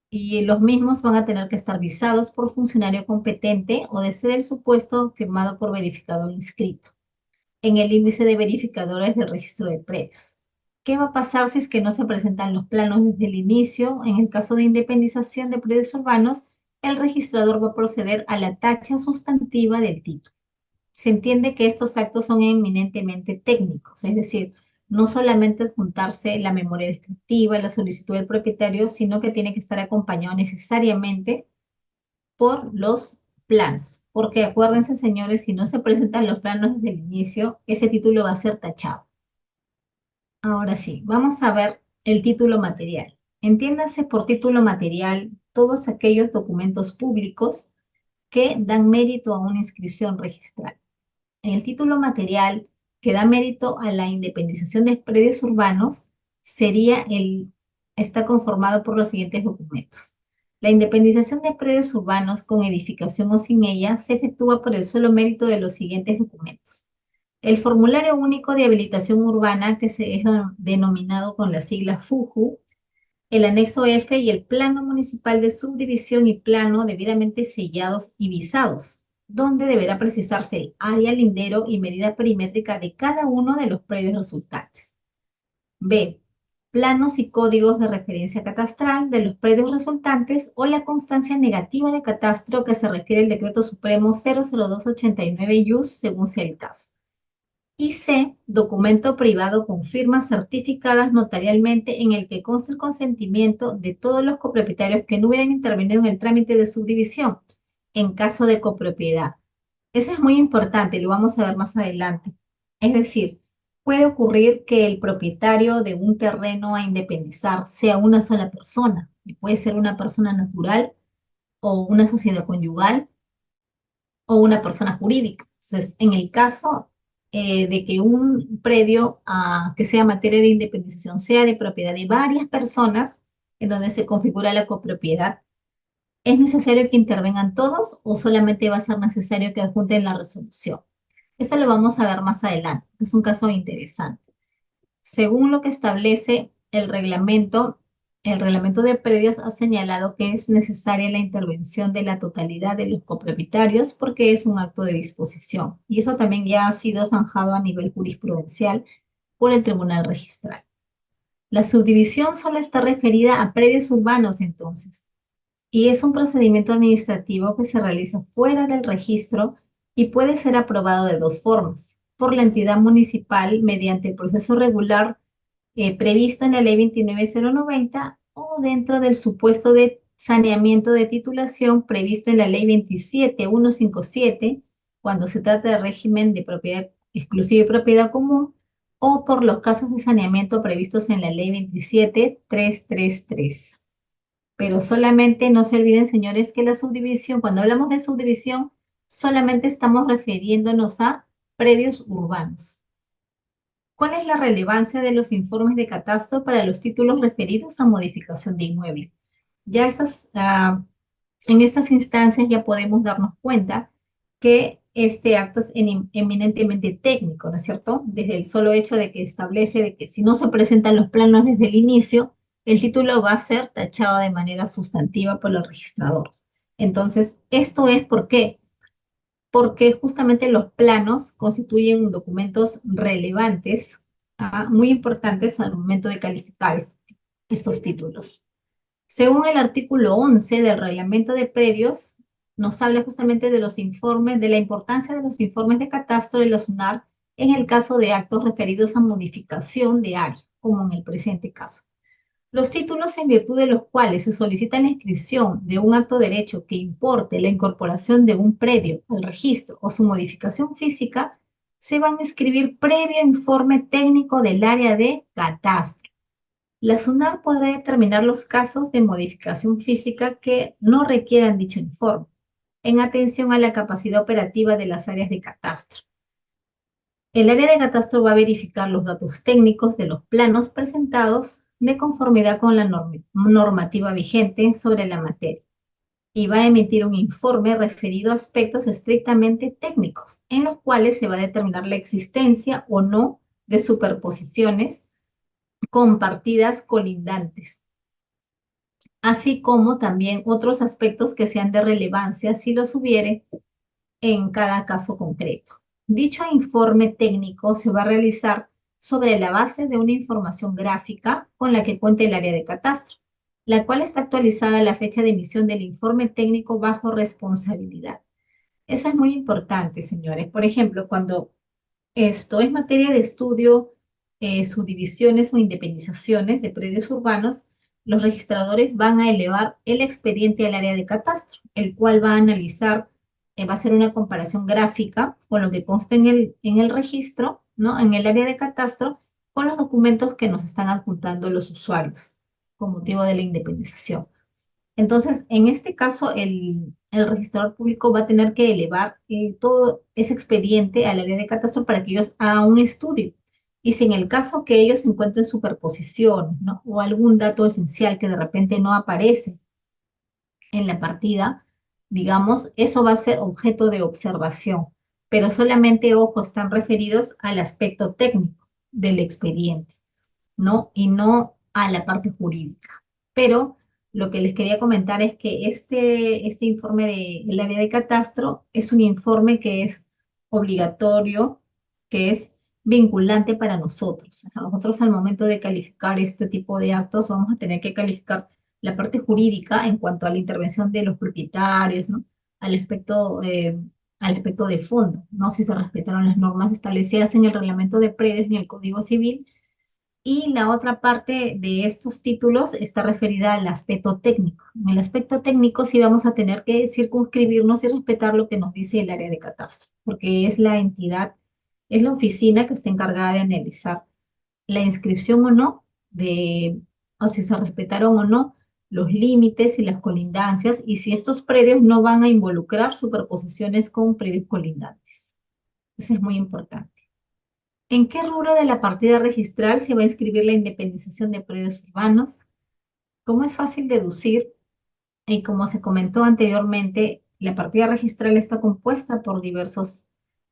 y los mismos van a tener que estar visados por funcionario competente o de ser el supuesto firmado por verificador inscrito en el índice de verificadores del registro de predios. ¿Qué va a pasar si es que no se presentan los planos desde el inicio? En el caso de independización de predios urbanos, el registrador va a proceder a la tacha sustantiva del título. Se entiende que estos actos son eminentemente técnicos, es decir, no solamente adjuntarse la memoria descriptiva, la solicitud del propietario, sino que tiene que estar acompañado necesariamente por los planos, porque acuérdense, señores, si no se presentan los planos desde el inicio, ese título va a ser tachado. Ahora sí, vamos a ver el título material. Entiéndase por título material todos aquellos documentos públicos que dan mérito a una inscripción registral. En el título material que da mérito a la independización de predios urbanos está conformado por los siguientes documentos. La independización de predios urbanos con edificación o sin ella se efectúa por el solo mérito de los siguientes documentos. El formulario único de habilitación urbana, que se es denominado con la sigla FUJU, el anexo F y el plano municipal de subdivisión y plano debidamente sellados y visados, donde deberá precisarse el área, lindero y medida perimétrica de cada uno de los predios resultantes. B. Planos y códigos de referencia catastral de los predios resultantes o la constancia negativa de catastro que se refiere al Decreto Supremo 00289-IUS, según sea el caso. Y C, documento privado con firmas certificadas notarialmente en el que consta el consentimiento de todos los copropietarios que no hubieran intervenido en el trámite de subdivisión en caso de copropiedad. Eso es muy importante y lo vamos a ver más adelante. Es decir, puede ocurrir que el propietario de un terreno a independizar sea una sola persona, y puede ser una persona natural o una sociedad conyugal o una persona jurídica. Entonces, en el caso de que un predio que sea materia de independización sea de propiedad de varias personas, en donde se configura la copropiedad, ¿es necesario que intervengan todos o solamente va a ser necesario que adjunten la resolución? Eso lo vamos a ver más adelante. Es un caso interesante. Según lo que establece el reglamento de predios ha señalado que es necesaria la intervención de la totalidad de los copropietarios porque es un acto de disposición. Y eso también ya ha sido zanjado a nivel jurisprudencial por el Tribunal Registral. La subdivisión solo está referida a predios urbanos entonces, y es un procedimiento administrativo que se realiza fuera del registro y puede ser aprobado de dos formas: por la entidad municipal mediante el proceso regular previsto en la Ley 29090 o dentro del supuesto de saneamiento de titulación previsto en la Ley 27157 cuando se trata de régimen de propiedad exclusiva y propiedad común, o por los casos de saneamiento previstos en la Ley 27333. Pero solamente no se olviden, señores, que la subdivisión, cuando hablamos de subdivisión, solamente estamos refiriéndonos a predios urbanos. ¿Cuál es la relevancia de los informes de catastro para los títulos referidos a modificación de inmueble? Ya en estas instancias ya podemos darnos cuenta que este acto es eminentemente técnico, ¿no es cierto? Desde el solo hecho de que establece de que si no se presentan los planos desde el inicio, el título va a ser tachado de manera sustantiva por el registrador. Entonces, esto es ¿por qué? Porque justamente los planos constituyen documentos relevantes, muy importantes al momento de calificar estos títulos. Según el artículo 11 del Reglamento de Predios, nos habla justamente de los informes, de la importancia de los informes de catastro de la SUNAR en el caso de actos referidos a modificación de área, como en el presente caso. Los títulos en virtud de los cuales se solicita la inscripción de un acto de derecho que importe la incorporación de un predio al registro o su modificación física se van a escribir previo informe técnico del área de catastro. La SUNAR podrá determinar los casos de modificación física que no requieran dicho informe, en atención a la capacidad operativa de las áreas de catastro. El área de catastro va a verificar los datos técnicos de los planos presentados de conformidad con la normativa vigente sobre la materia y va a emitir un informe referido a aspectos estrictamente técnicos, en los cuales se va a determinar la existencia o no de superposiciones compartidas colindantes, así como también otros aspectos que sean de relevancia si los hubiere en cada caso concreto. Dicho informe técnico se va a realizar sobre la base de una información gráfica con la que cuenta el área de catastro, la cual está actualizada a la fecha de emisión del informe técnico bajo responsabilidad. Eso es muy importante, señores. Por ejemplo, cuando esto es materia de estudio, subdivisiones o independizaciones de predios urbanos, los registradores van a elevar el expediente al área de catastro, el cual va a analizar va a ser una comparación gráfica con lo que consta en el registro, ¿no? En el área de catastro, con los documentos que nos están adjuntando los usuarios con motivo de la independización. Entonces, en este caso, el registrador público va a tener que elevar todo ese expediente al área de catastro para que ellos hagan un estudio. Y si en el caso que ellos encuentren superposiciones, ¿no? O algún dato esencial que de repente no aparece en la partida, digamos, eso va a ser objeto de observación, pero solamente, ojo, están referidos al aspecto técnico del expediente, ¿no? Y no a la parte jurídica. Pero lo que les quería comentar es que este informe del área de catastro es un informe que es obligatorio, que es vinculante para nosotros. Nosotros al momento de calificar este tipo de actos vamos a tener que calificar la parte jurídica en cuanto a la intervención de los propietarios, ¿no? Al aspecto, al aspecto de fondo, ¿no? Si se respetaron las normas establecidas en el reglamento de predios y en el Código Civil, y la otra parte de estos títulos está referida al aspecto técnico. En el aspecto técnico sí vamos a tener que circunscribirnos y respetar lo que nos dice el área de catastro, porque es la entidad, es la oficina que está encargada de analizar la inscripción o no, o si se respetaron o no los límites y las colindancias, y si estos predios no van a involucrar superposiciones con predios colindantes. Eso es muy importante. ¿En qué rubro de la partida registral se va a inscribir la independización de predios urbanos? Como es fácil deducir, y como se comentó anteriormente, la partida registral está compuesta por diversos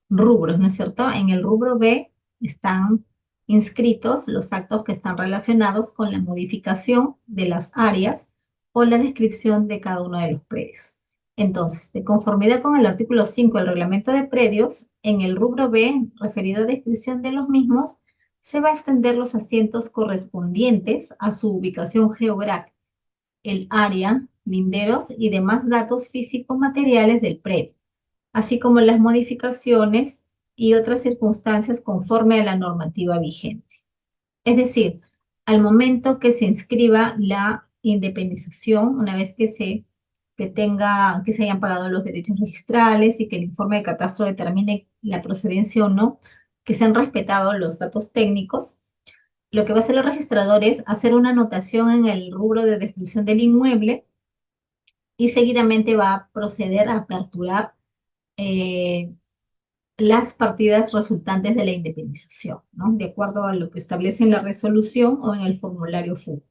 rubros, ¿no es cierto? En el rubro B están inscritos los actos que están relacionados con la modificación de las áreas o la descripción de cada uno de los predios. Entonces, de conformidad con el artículo 5 del reglamento de predios, en el rubro B, referido a descripción de los mismos, se va a extender los asientos correspondientes a su ubicación geográfica, el área, linderos y demás datos físicos materiales del predio, así como las modificaciones y otras circunstancias conforme a la normativa vigente. Es decir, al momento que se inscriba la independización, una vez que se hayan pagado los derechos registrales y que el informe de catastro determine la procedencia o no, que se han respetado los datos técnicos, lo que va a hacer el registrador es hacer una anotación en el rubro de descripción del inmueble y seguidamente va a proceder a aperturar eh, las partidas resultantes de la independización, ¿no? De acuerdo a lo que establece en la resolución o en el formulario FU.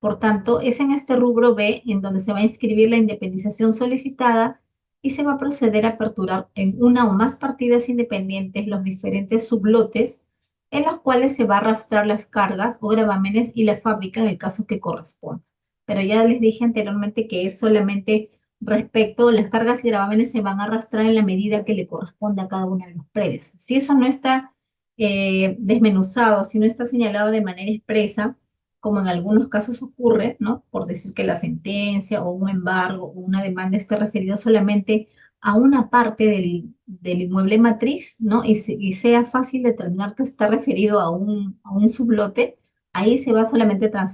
Por tanto, es en este rubro B en donde se va a inscribir la independización solicitada y se va a proceder a aperturar en una o más partidas independientes los diferentes sublotes en los cuales se va a arrastrar las cargas o gravámenes y la fábrica en el caso que corresponda. Pero ya les dije anteriormente que es solamente respecto, las cargas y gravámenes se van a arrastrar en la medida que le corresponde a cada uno de los predios. Si eso no está desmenuzado, si no está señalado de manera expresa, como en algunos casos ocurre, ¿no? Por decir que la sentencia o un embargo o una demanda esté referido solamente a una parte del inmueble matriz, ¿no? Y sea fácil determinar que está referido a un sublote, ahí se va solamente a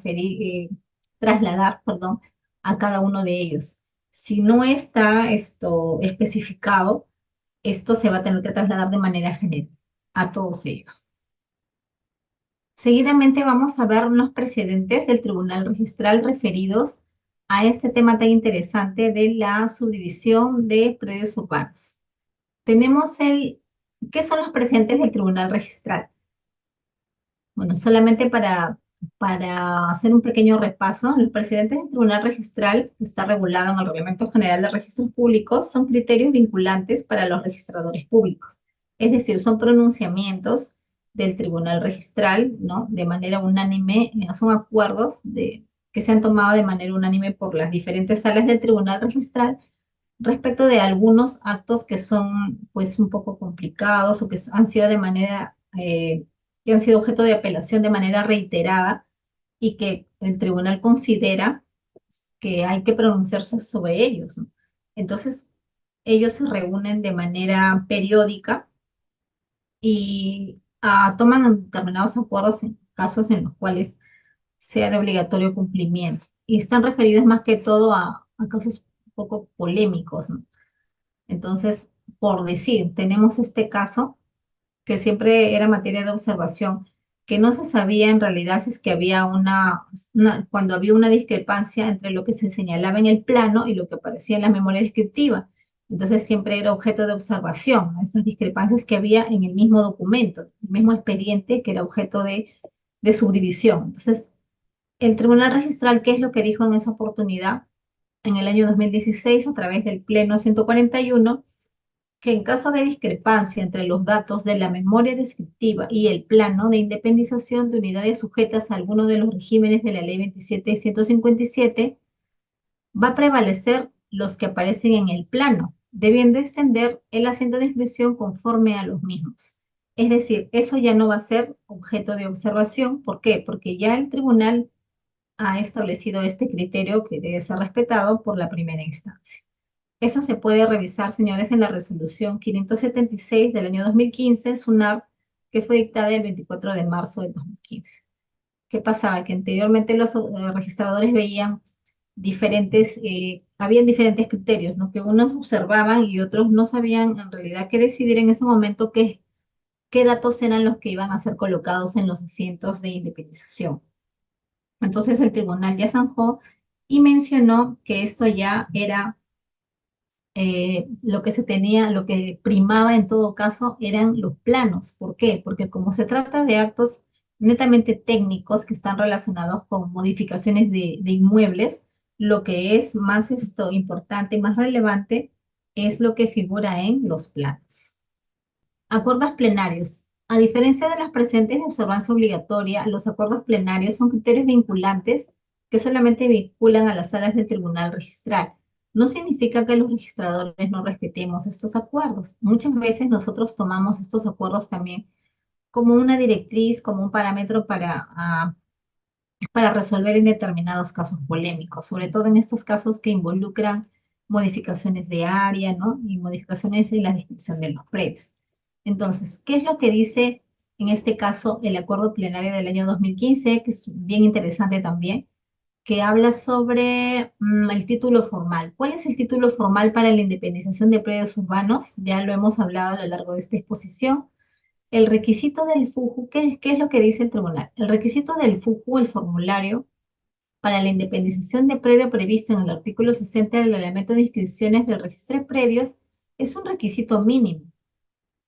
trasladar, perdón, a cada uno de ellos. Si no está esto especificado, esto se va a tener que trasladar de manera general a todos ellos. Seguidamente vamos a ver los precedentes del Tribunal Registral referidos a este tema tan interesante de la subdivisión de predios urbanos. Tenemos ¿qué son los precedentes del Tribunal Registral? Bueno, solamente para hacer un pequeño repaso, los precedentes del Tribunal Registral, que está regulado en el Reglamento General de Registros Públicos, son criterios vinculantes para los registradores públicos. Es decir, son pronunciamientos del Tribunal Registral, ¿no? De manera unánime, son acuerdos que se han tomado de manera unánime por las diferentes salas del Tribunal Registral respecto de algunos actos que son, pues, un poco complicados o que han sido que han sido objeto de apelación de manera reiterada y que el tribunal considera que hay que pronunciarse sobre ellos, ¿no? Entonces, ellos se reúnen de manera periódica y toman determinados acuerdos en casos en los cuales sea de obligatorio cumplimiento. Y están referidos más que todo a casos un poco polémicos, ¿no? Entonces, por decir, tenemos este caso que siempre era materia de observación, que no se sabía en realidad si es que había cuando había una discrepancia entre lo que se señalaba en el plano y lo que aparecía en la memoria descriptiva. Entonces siempre era objeto de observación, ¿no? Estas discrepancias que había en el mismo documento, el mismo expediente que era objeto de subdivisión. Entonces, el Tribunal Registral, ¿qué es lo que dijo en esa oportunidad? En el año 2016, a través del Pleno 141, que en caso de discrepancia entre los datos de la memoria descriptiva y el plano de independización de unidades sujetas a alguno de los regímenes de la Ley 27.157, va a prevalecer los que aparecen en el plano, debiendo extender el asiento de inscripción conforme a los mismos. Es decir, eso ya no va a ser objeto de observación. ¿Por qué? Porque ya el tribunal ha establecido este criterio que debe ser respetado por la primera instancia. Eso se puede revisar, señores, en la resolución 576 del año 2015, SUNAR, que fue dictada el 24 de marzo del 2015. ¿Qué pasaba? Que anteriormente los registradores veían habían diferentes criterios, ¿no? Que unos observaban y otros no sabían en realidad qué decidir en ese momento, qué datos eran los que iban a ser colocados en los asientos de independización. Entonces el tribunal ya zanjó y mencionó que esto ya era lo que se tenía, lo que primaba en todo caso eran los planos. ¿Por qué? Porque como se trata de actos netamente técnicos que están relacionados con modificaciones de inmuebles, lo que es más importante y más relevante es lo que figura en los planos. Acuerdos plenarios. A diferencia de las presentes de observancia obligatoria, los acuerdos plenarios son criterios vinculantes que solamente vinculan a las salas del tribunal registral. No significa que los registradores no respetemos estos acuerdos. Muchas veces nosotros tomamos estos acuerdos también como una directriz, como un parámetro para resolver en determinados casos polémicos, sobre todo en estos casos que involucran modificaciones de área, ¿no? Y modificaciones en la descripción de los predios. Entonces, ¿qué es lo que dice en este caso el acuerdo plenario del año 2015, que es bien interesante también, que habla sobre el título formal? ¿Cuál es el título formal para la independización de predios urbanos? Ya lo hemos hablado a lo largo de esta exposición. El requisito del FUJU, ¿qué es lo que dice el tribunal? El requisito del FUJU, el formulario, para la independización de predio previsto en el artículo 60 del reglamento de inscripciones del registro de predios, es un requisito mínimo,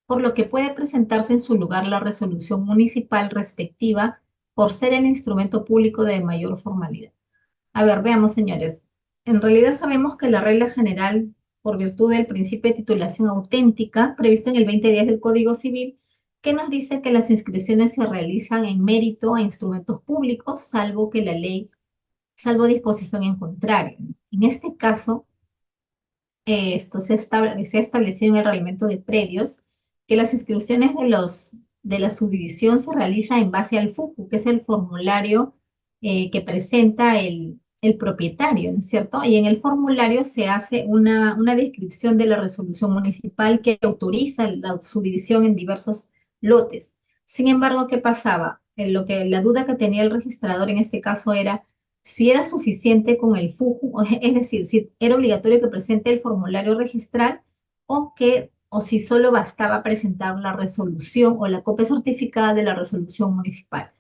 por lo que puede presentarse en su lugar la resolución municipal respectiva por ser el instrumento público de mayor formalidad. A ver, veamos, señores. En realidad sabemos que la regla general, por virtud del principio de titulación auténtica, previsto en el 2010 del Código Civil, que nos dice que las inscripciones se realizan en mérito a instrumentos públicos, salvo disposición en contrario. En este caso, esto se ha establecido en el reglamento de predios que las inscripciones de la subdivisión se realizan en base al FUCU, que es el formulario que presenta el propietario, ¿no es cierto? Y en el formulario se hace una descripción de la resolución municipal que autoriza la subdivisión en diversos lotes. Sin embargo, ¿qué pasaba? La duda que tenía el registrador en este caso era si era suficiente con el FUJU, es decir, si era obligatorio que presente el formulario registral o si solo bastaba presentar la resolución o la copia certificada de la resolución municipal.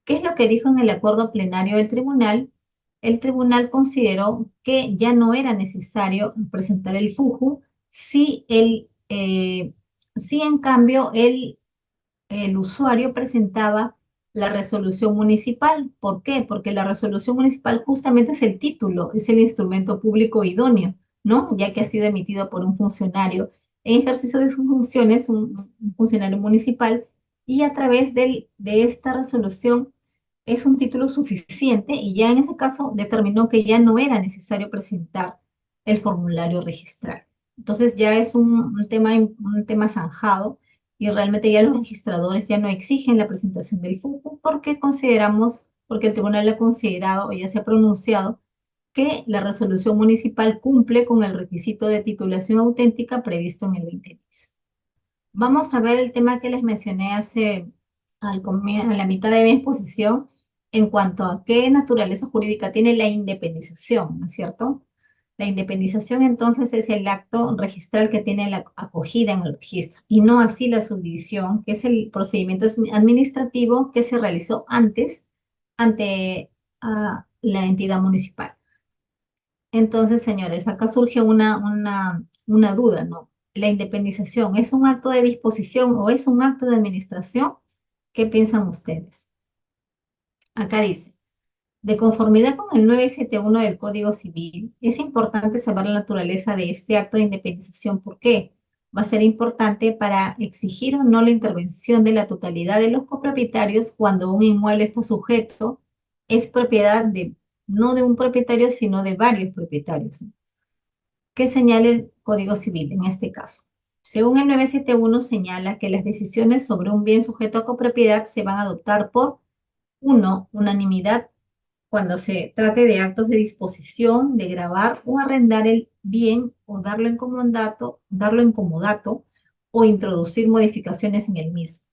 ¿Qué es lo que dijo en el acuerdo plenario del tribunal? El tribunal consideró que ya no era necesario presentar el FUJU si en cambio el usuario presentaba la resolución municipal. ¿Por qué? Porque la resolución municipal justamente es el título, es el instrumento público idóneo, ¿no? Ya que ha sido emitido por un funcionario en ejercicio de sus funciones, un funcionario municipal, y a través de esta resolución es un título suficiente y ya en ese caso determinó que ya no era necesario presentar el formulario registral. Entonces ya es un tema zanjado y realmente ya los registradores ya no exigen la presentación del FUCU porque el tribunal ha considerado o ya se ha pronunciado que la resolución municipal cumple con el requisito de titulación auténtica previsto en el 2010. Vamos a ver el tema que les mencioné a la mitad de mi exposición en cuanto a qué naturaleza jurídica tiene la independización, ¿no es cierto? La independización entonces es el acto registral que tiene la acogida en el registro y no así la subdivisión, que es el procedimiento administrativo que se realizó antes ante la entidad municipal. Entonces, señores, acá surge una duda, ¿no? ¿La independización es un acto de disposición o es un acto de administración? ¿Qué piensan ustedes? Acá dice. De conformidad con el 971 del Código Civil, es importante saber la naturaleza de este acto de independización. ¿Por qué? Va a ser importante para exigir o no la intervención de la totalidad de los copropietarios cuando un inmueble está sujeto, es propiedad de, no de un propietario, sino de varios propietarios, ¿no? ¿Qué señala el Código Civil en este caso? Según el 971 señala que las decisiones sobre un bien sujeto a copropiedad se van a adoptar por, uno, unanimidad cuando se trate de actos de disposición, de gravar o arrendar el bien o darlo en comodato o introducir modificaciones en el mismo.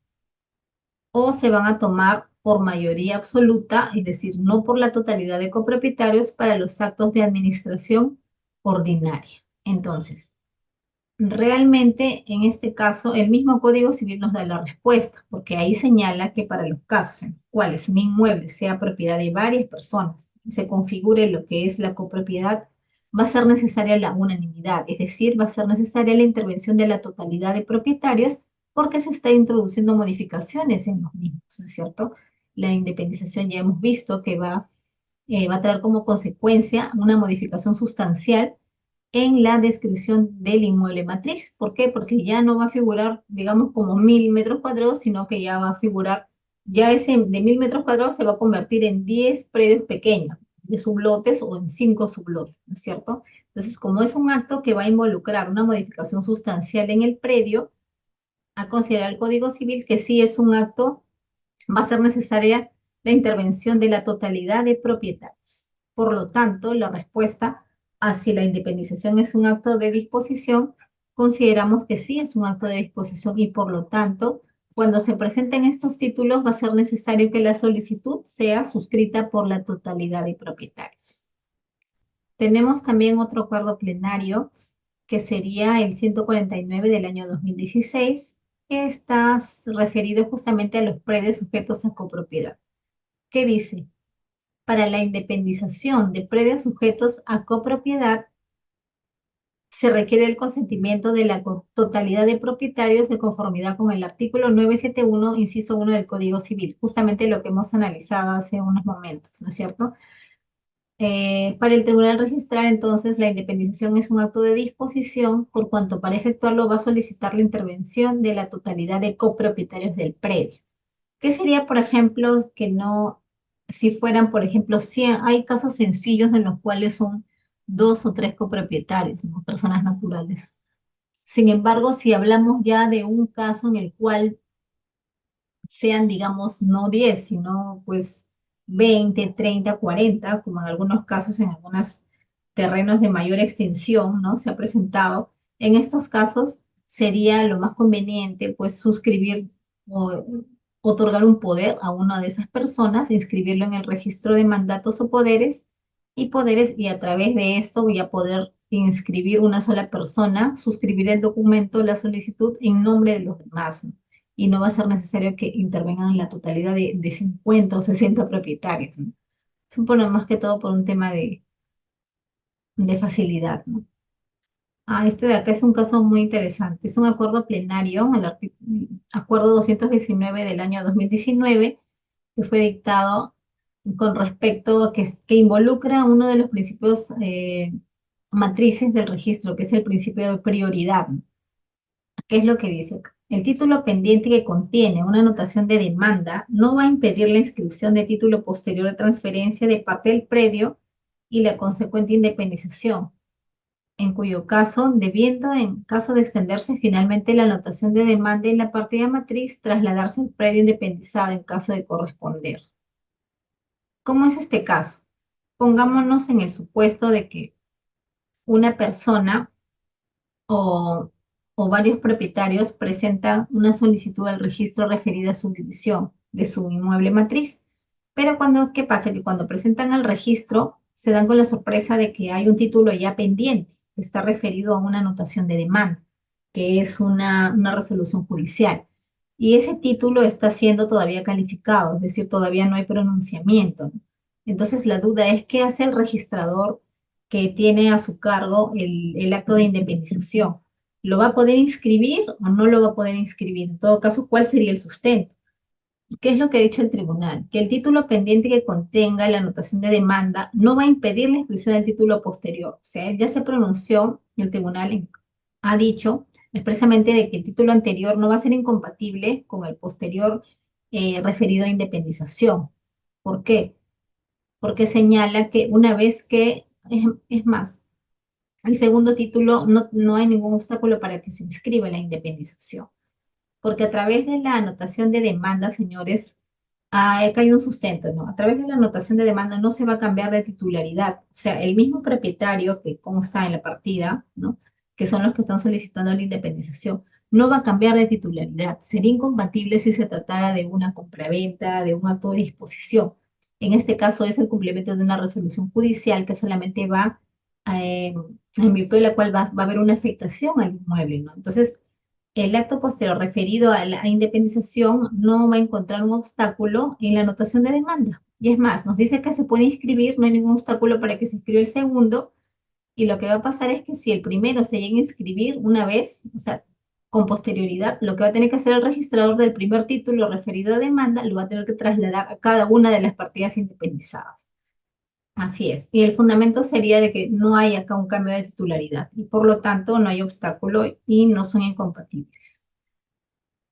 O se van a tomar por mayoría absoluta, es decir, no por la totalidad de copropietarios para los actos de administración ordinaria. Entonces, realmente, en este caso, el mismo Código Civil nos da la respuesta, porque ahí señala que para los casos en los cuales un inmueble sea propiedad de varias personas y se configure lo que es la copropiedad, va a ser necesaria la unanimidad, es decir, va a ser necesaria la intervención de la totalidad de propietarios porque se está introduciendo modificaciones en los mismos, ¿no es cierto? La independización ya hemos visto que va a traer como consecuencia una modificación sustancial en la descripción del inmueble matriz. ¿Por qué? Porque ya no va a figurar, digamos, como 1000 metros cuadrados, sino que ya va a figurar, ya ese de 1000 metros cuadrados se va a convertir en 10 predios pequeños, de sublotes o en 5 sublotes, ¿no es cierto? Entonces, como es un acto que va a involucrar una modificación sustancial en el predio, a considerar el Código Civil que sí es un acto, va a ser necesaria la intervención de la totalidad de propietarios. Por lo tanto, la respuesta a si la independización es un acto de disposición, consideramos que sí es un acto de disposición y por lo tanto, cuando se presenten estos títulos va a ser necesario que la solicitud sea suscrita por la totalidad de propietarios. Tenemos también otro acuerdo plenario que sería el 149 del año 2016, que está referido justamente a los predios sujetos a copropiedad. ¿Qué dice? Para la independización de predios sujetos a copropiedad, se requiere el consentimiento de la totalidad de propietarios de conformidad con el artículo 971, inciso 1 del Código Civil, justamente lo que hemos analizado hace unos momentos, ¿no es cierto? Para el Tribunal Registral, entonces, la independización es un acto de disposición, por cuanto para efectuarlo va a solicitar la intervención de la totalidad de copropietarios del predio. ¿Qué sería, por ejemplo, que no, si fueran, por ejemplo, 100, hay casos sencillos en los cuales son dos o tres copropietarios, ¿no? Personas naturales. Sin embargo, si hablamos ya de un caso en el cual sean, digamos, no 10 sino pues 20 30 40 como en algunos casos, en algunos terrenos de mayor extensión, ¿no? Se ha presentado. En estos casos sería lo más conveniente, pues, suscribir o otorgar un poder a una de esas personas, inscribirlo en el registro de mandatos o poderes, y a través de esto voy a poder inscribir una sola persona, suscribir el documento, la solicitud en nombre de los demás, ¿no? Y no va a ser necesario que intervengan la totalidad de 50 o 60 propietarios, ¿no? Es un problema más que todo por un tema de facilidad, ¿no? Este de acá es un caso muy interesante. Es un acuerdo plenario, acuerdo 219 del año 2019, que fue dictado con respecto a que involucra uno de los principios matrices del registro, que es el principio de prioridad. ¿Qué es lo que dice acá? El título pendiente que contiene una anotación de demanda no va a impedir la inscripción de título posterior de transferencia de parte del predio y la consecuente independización, en cuyo caso, debiendo en caso de extenderse finalmente la anotación de demanda en la partida matriz, trasladarse al predio independizado en caso de corresponder. ¿Cómo es este caso? Pongámonos en el supuesto de que una persona o, o varios propietarios presentan una solicitud al registro referida a su división de su inmueble matriz. Pero ¿qué pasa? Que cuando presentan al registro, se dan con la sorpresa de que hay un título ya pendiente, que está referido a una anotación de demanda, que es una resolución judicial. Y ese título está siendo todavía calificado, es decir, todavía no hay pronunciamiento, ¿no? Entonces la duda es qué hace el registrador que tiene a su cargo el acto de independización. ¿Lo va a poder inscribir o no lo va a poder inscribir? En todo caso, ¿cuál sería el sustento? ¿Qué es lo que ha dicho el tribunal? Que el título pendiente que contenga la anotación de demanda no va a impedir la inscripción del título posterior. O sea, él ya se pronunció, el tribunal ha dicho expresamente de que el título anterior no va a ser incompatible con el posterior referido a independización. ¿Por qué? Porque señala que una vez que, es más, el segundo título no hay ningún obstáculo para que se inscriba en la independización. Porque a través de la anotación de demanda, señores, acá hay un sustento, ¿no? A través de la anotación de demanda no se va a cambiar de titularidad. O sea, el mismo propietario que consta en la partida, ¿no? Que son los que están solicitando la independización, no va a cambiar de titularidad. Sería incompatible si se tratara de una compraventa, de un acto de disposición. En este caso es el cumplimiento de una resolución judicial que solamente va, eh, en virtud de la cual va a haber una afectación al inmueble, ¿no? Entonces, el acto posterior referido a la independización no va a encontrar un obstáculo en la anotación de demanda. Y es más, nos dice que se puede inscribir, no hay ningún obstáculo para que se inscriba el segundo, y lo que va a pasar es que si el primero se llega a inscribir una vez, o sea, con posterioridad, lo que va a tener que hacer el registrador del primer título referido a demanda, lo va a tener que trasladar a cada una de las partidas independizadas. Así es. Y el fundamento sería de que no hay acá un cambio de titularidad y por lo tanto no hay obstáculo y no son incompatibles.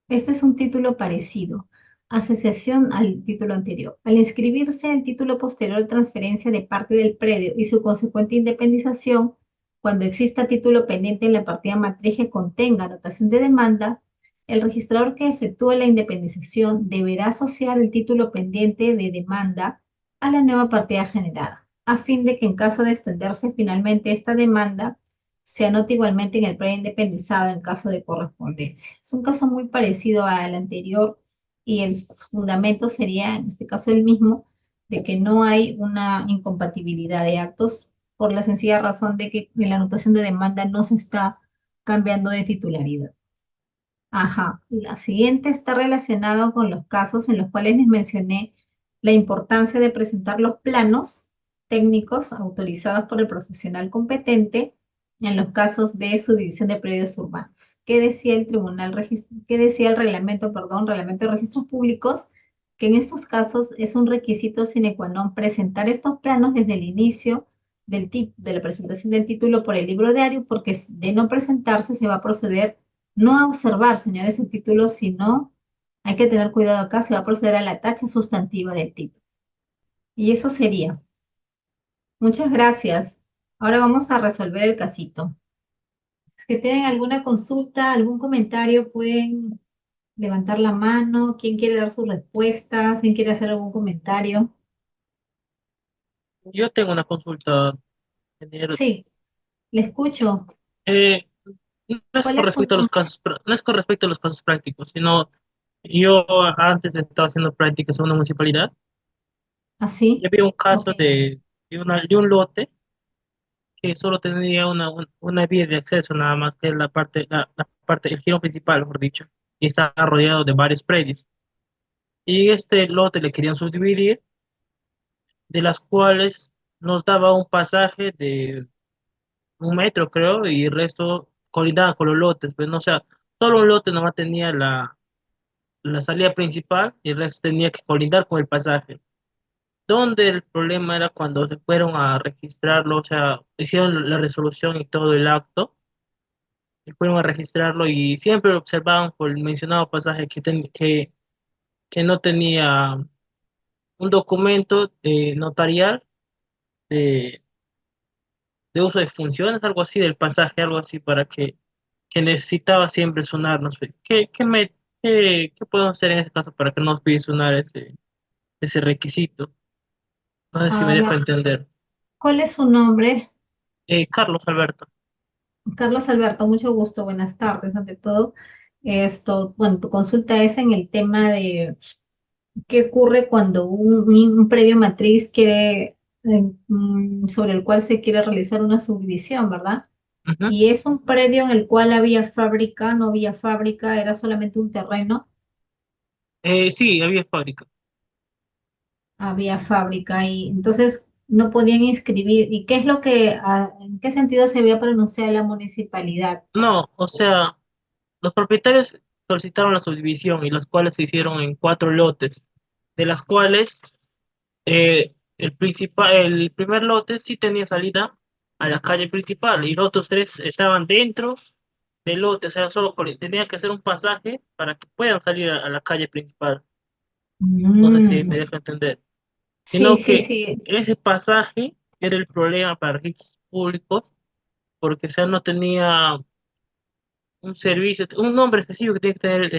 Este es un título parecido, asociación al título anterior. Al inscribirse el título posterior de transferencia de parte del predio y su consecuente independización, cuando exista título pendiente en la partida matriz que contenga anotación de demanda, el registrador que efectúe la independización deberá asociar el título pendiente de demanda a la nueva partida generada, a fin de que en caso de extenderse finalmente esta demanda, se anota igualmente en el predio independizado en caso de correspondencia. Es un caso muy parecido al anterior y el fundamento sería, en este caso, el mismo, de que no hay una incompatibilidad de actos por la sencilla razón de que en la anotación de demanda no se está cambiando de titularidad. Ajá, la siguiente está relacionado con los casos en los cuales les mencioné la importancia de presentar los planos técnicos autorizados por el profesional competente en los casos de subdivisión de predios urbanos. ¿Qué decía el qué decía el reglamento, perdón, reglamento de registros públicos? Que en estos casos es un requisito sine qua non presentar estos planos desde el inicio de la presentación del título por el libro diario, porque de no presentarse se va a proceder no a observar, señores, el título, sino hay que tener cuidado acá, se va a proceder a la tacha sustantiva del título. Y eso sería. Muchas gracias. Ahora vamos a resolver el casito. Si que tienen alguna consulta, algún comentario, pueden levantar la mano. ¿Quién quiere dar sus respuestas? ¿Quién quiere hacer algún comentario? Yo tengo una consulta, ingeniero. Sí, le escucho. Eh, no es ¿Cuál con es su respecto a los nombre? casos, no es con respecto a los casos prácticos, sino yo antes estaba haciendo prácticas en una municipalidad y ¿Así? había un Ok. caso de un lote que solo tenía una vía de acceso nada más, que es la parte, el giro principal, mejor dicho, y está rodeado de varios predios. Y este lote le querían subdividir, de las cuales nos daba un pasaje de 1 metro, creo, y el resto colindaba con los lotes, pues no, o sea, solo un lote nomás tenía la salida principal y el resto tenía que colindar con el pasaje. Donde el problema era cuando se fueron a registrarlo, o sea, hicieron la resolución y todo el acto, y fueron a registrarlo y siempre observaban por el mencionado pasaje que no tenía un documento notarial de, de uso de funciones, algo así, del pasaje, algo así, que necesitaba siempre sonarnos. ¿Qué podemos hacer en este caso para que no nos pida sonar ese requisito? No sé si me A dejo ver, entender. ¿cuál es su nombre? Carlos Alberto. Carlos Alberto, mucho gusto, buenas tardes. Ante todo, bueno, tu consulta es en el tema de qué ocurre cuando un predio matriz quiere sobre el cual se quiere realizar una subdivisión, ¿verdad? Ujú. Y es un predio en el cual había fábrica, no había fábrica, era solamente un terreno, Sí, había fábrica. había fábrica y entonces no podían inscribir. ¿Y qué es lo que, en qué sentido se había pronunciado la municipalidad? No, o sea, los propietarios solicitaron la subdivisión y las cuales se hicieron en 4 lotes, de las cuales el primer lote sí tenía salida a la calle principal y los otros 3 estaban dentro del lote, o sea, tenía que hacer un pasaje para que puedan salir a la calle principal. No sé si me Mm, dejo entender. sí, Sino sí, que sí. ese pasaje era el problema para registros públicos, porque o sea, no tenía un servicio, un nombre específico que tiene que tener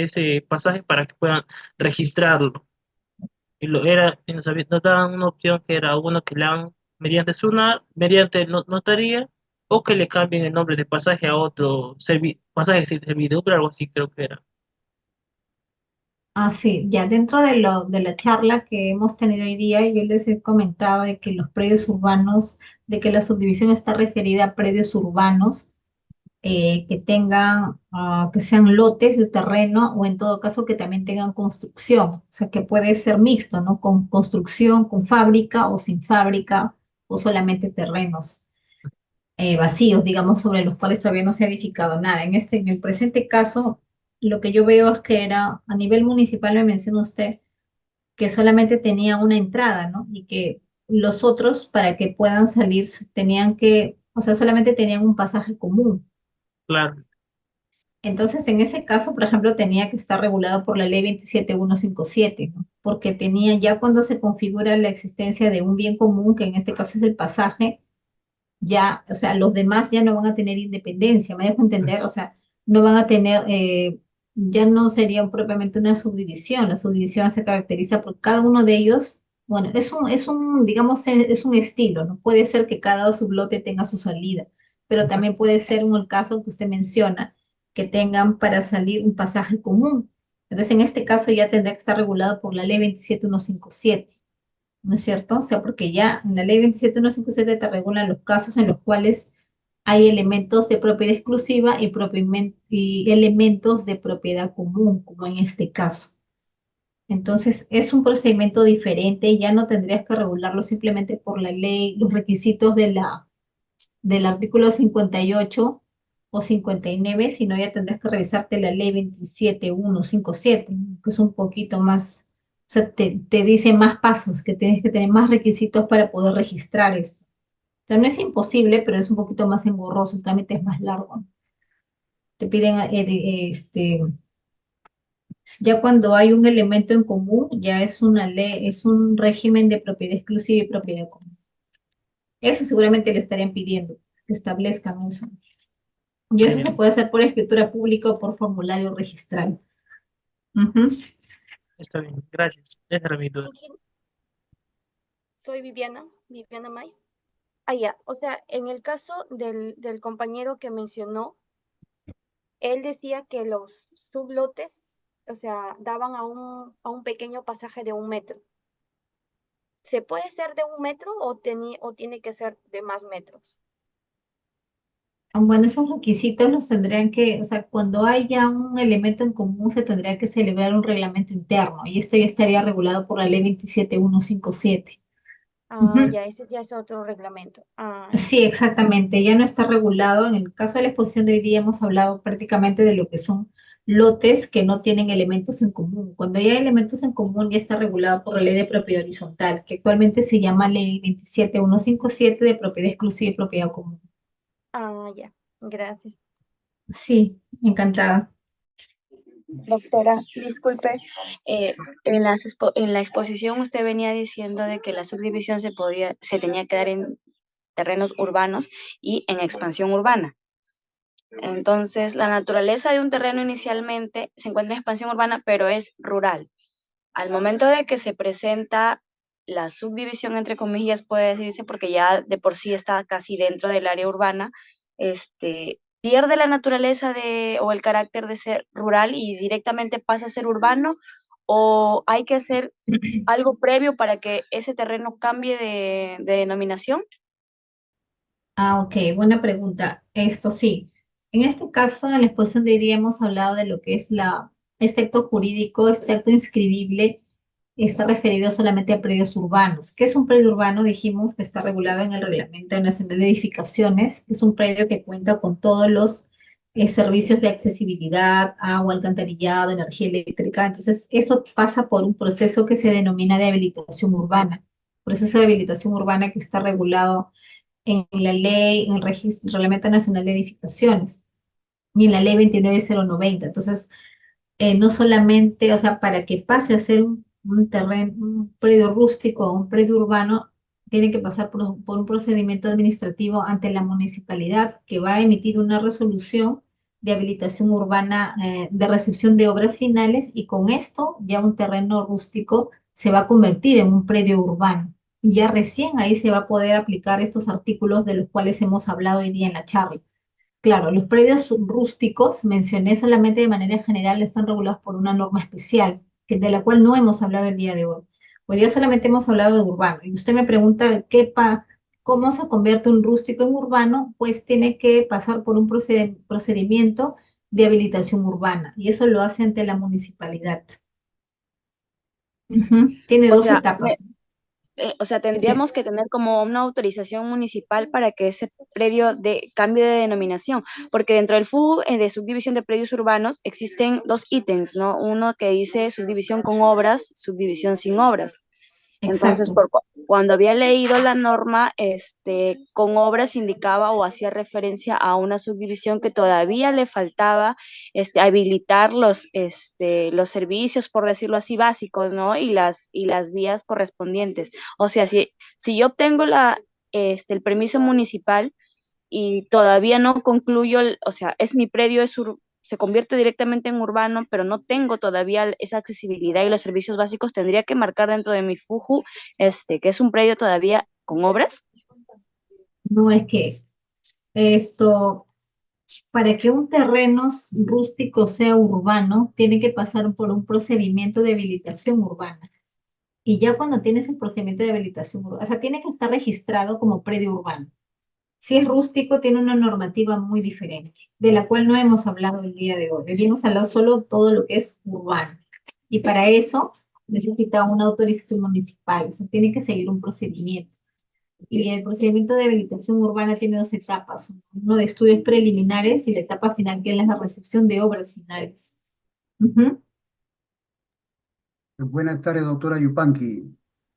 ese pasaje para que puedan registrarlo. Y nos daban una opción que era uno que le hagan mediante mediante notaría, o que le cambien el nombre de pasaje a otro pasaje sin servidumbre, algo así creo que era. Ah, sí, ya dentro de la charla que hemos tenido hoy día, yo les he comentado de que los predios urbanos, de que la subdivisión está referida a predios urbanos que tengan, que sean lotes de terreno o en todo caso que también tengan construcción, o sea que puede ser mixto, ¿no? Con construcción, con fábrica o sin fábrica o solamente terrenos vacíos, digamos, sobre los cuales todavía no se ha edificado nada. En el presente caso, lo que yo veo es que era, a nivel municipal, me menciona usted, que solamente tenía una entrada, ¿no? Y que los otros, para que puedan salir, tenían que, o sea, solamente tenían un pasaje común. Claro. Entonces, en ese caso, por ejemplo, tenía que estar regulado por la ley 27157, ¿no? Porque tenía ya cuando se configura la existencia de un bien común, que en este caso es el pasaje, ya, o sea, los demás ya no van a tener independencia, me dejo entender, o sea, no van a tener, ya no sería propiamente una subdivisión, la subdivisión se caracteriza por cada uno de ellos, bueno, digamos, es un estilo, ¿no? Puede ser que cada sublote tenga su salida, pero Ujú. también puede ser el caso que usted menciona, que tengan para salir un pasaje común. Entonces, en este caso ya tendrá que estar regulado por la ley 27157. ¿No es cierto? O sea, porque ya en la ley 27157 te regulan los casos en los cuales hay elementos de propiedad exclusiva y elementos de propiedad común, como en este caso. Entonces, es un procedimiento diferente y ya no tendrías que regularlo simplemente por la ley, los requisitos del artículo 58 o 59, sino ya tendrás que revisarte la ley 27157, ¿no? Que es un poquito más, o sea, te dice más pasos, que tienes que tener más requisitos para poder registrar esto. O sea, no es imposible, pero es un poquito más engorroso, el trámite es más largo, ¿no? Te piden, ya cuando hay un elemento en común, ya es una ley, es un régimen de propiedad exclusiva y propiedad común. Eso seguramente le estarían pidiendo, que establezcan eso. Y Ah, eso ya. se puede hacer por escritura pública o por formulario registral. Ujú. Está bien, gracias. Esa era mi duda. Soy Viviana Mais. Ah, ya, o sea, en el caso del compañero que mencionó, él decía que los sublotes, o sea, daban a un pequeño pasaje de 1 metro. ¿Se puede ser de 1 metro o tiene que ser de más metros? Bueno, esos requisitos los tendrían que, o sea, cuando haya un elemento en común se tendría que celebrar un reglamento interno y esto ya estaría regulado por la ley 27157. Ah, Ujú. ya, ese ya es otro reglamento. Ah, ya. Sí, exactamente, ya no está regulado. En el caso de la exposición de hoy día hemos hablado prácticamente de lo que son lotes que no tienen elementos en común. Cuando ya hay elementos en común ya está regulado por la ley de propiedad horizontal, que actualmente se llama ley 27157 de propiedad exclusiva y propiedad común. Ah, ya. Gracias. Sí, encantada. Doctora, disculpe, en la exposición usted venía diciendo de que la subdivisión se tenía que dar en terrenos urbanos y en expansión urbana. Entonces, la naturaleza de un terreno inicialmente se encuentra en expansión urbana, pero es rural. Al momento de que se presenta la subdivisión, entre comillas, puede decirse, porque ya de por sí está casi dentro del área urbana, pierde la naturaleza o el carácter de ser rural y directamente pasa a ser urbano, ¿O hay que hacer algo previo para que ese terreno cambie de denominación? Ah, ok, buena pregunta. Esto sí. En este caso, en la exposición de hoy día hemos hablado de lo que es este acto jurídico, este acto inscribible, está referido solamente a predios urbanos. ¿Qué es un predio urbano? Dijimos que está regulado en el Reglamento Nacional de Edificaciones. Es un predio que cuenta con todos los servicios de accesibilidad, agua, alcantarillado, energía eléctrica. Entonces, eso pasa por un proceso que se denomina de habilitación urbana. Proceso de habilitación urbana que está regulado en la ley, en el Reglamento Nacional de Edificaciones y en la ley 29090. Entonces, no solamente, o sea, para que pase a ser un terreno, un predio rústico o un predio urbano, tiene que pasar por un procedimiento administrativo ante la municipalidad que va a emitir una resolución de habilitación urbana de recepción de obras finales y con esto ya un terreno rústico se va a convertir en un predio urbano. Y ya recién ahí se va a poder aplicar estos artículos de los cuales hemos hablado hoy día en la charla. Claro, los predios rústicos, mencioné solamente de manera general, están regulados por una norma especial, de la cual no hemos hablado el día de hoy. Hoy día solamente hemos hablado de urbano. Y usted me pregunta cómo se convierte un rústico en urbano, pues tiene que pasar por un procedimiento de habilitación urbana. Y eso lo hace ante la municipalidad. Ujú. Tiene O dos sea, etapas. tendríamos que tener como una autorización municipal para que ese predio cambie de denominación, porque dentro del FU de subdivisión de predios urbanos existen dos ítems, ¿no? Uno que dice subdivisión con obras, subdivisión sin obras. Entonces, Exacto. cuando había leído la norma, con obras indicaba o hacía referencia a una subdivisión que todavía le faltaba habilitar los servicios, por decirlo así, básicos, ¿no? Y las vías correspondientes. O sea, si yo obtengo el permiso municipal y todavía no concluyo, o sea, es mi predio, se convierte directamente en urbano, pero no tengo todavía esa accesibilidad y los servicios básicos, tendría que marcar dentro de mi FUJU, que es un predio todavía con obras. No es que esto, para que un terreno rústico sea urbano, tiene que pasar por un procedimiento de habilitación urbana. Y ya cuando tienes el procedimiento de habilitación urbana, o sea, tiene que estar registrado como predio urbano. Si es rústico, tiene una normativa muy diferente, de la cual no hemos hablado el día de hoy. Hoy hemos hablado solo todo lo que es urbano. Y para eso necesita una autorización municipal, o sea, tiene que seguir un procedimiento. Y el procedimiento de habilitación urbana tiene dos etapas, uno de estudios preliminares y la etapa final, que es la recepción de obras finales. Ujú. Buenas tardes, doctora Yupanqui. Eh,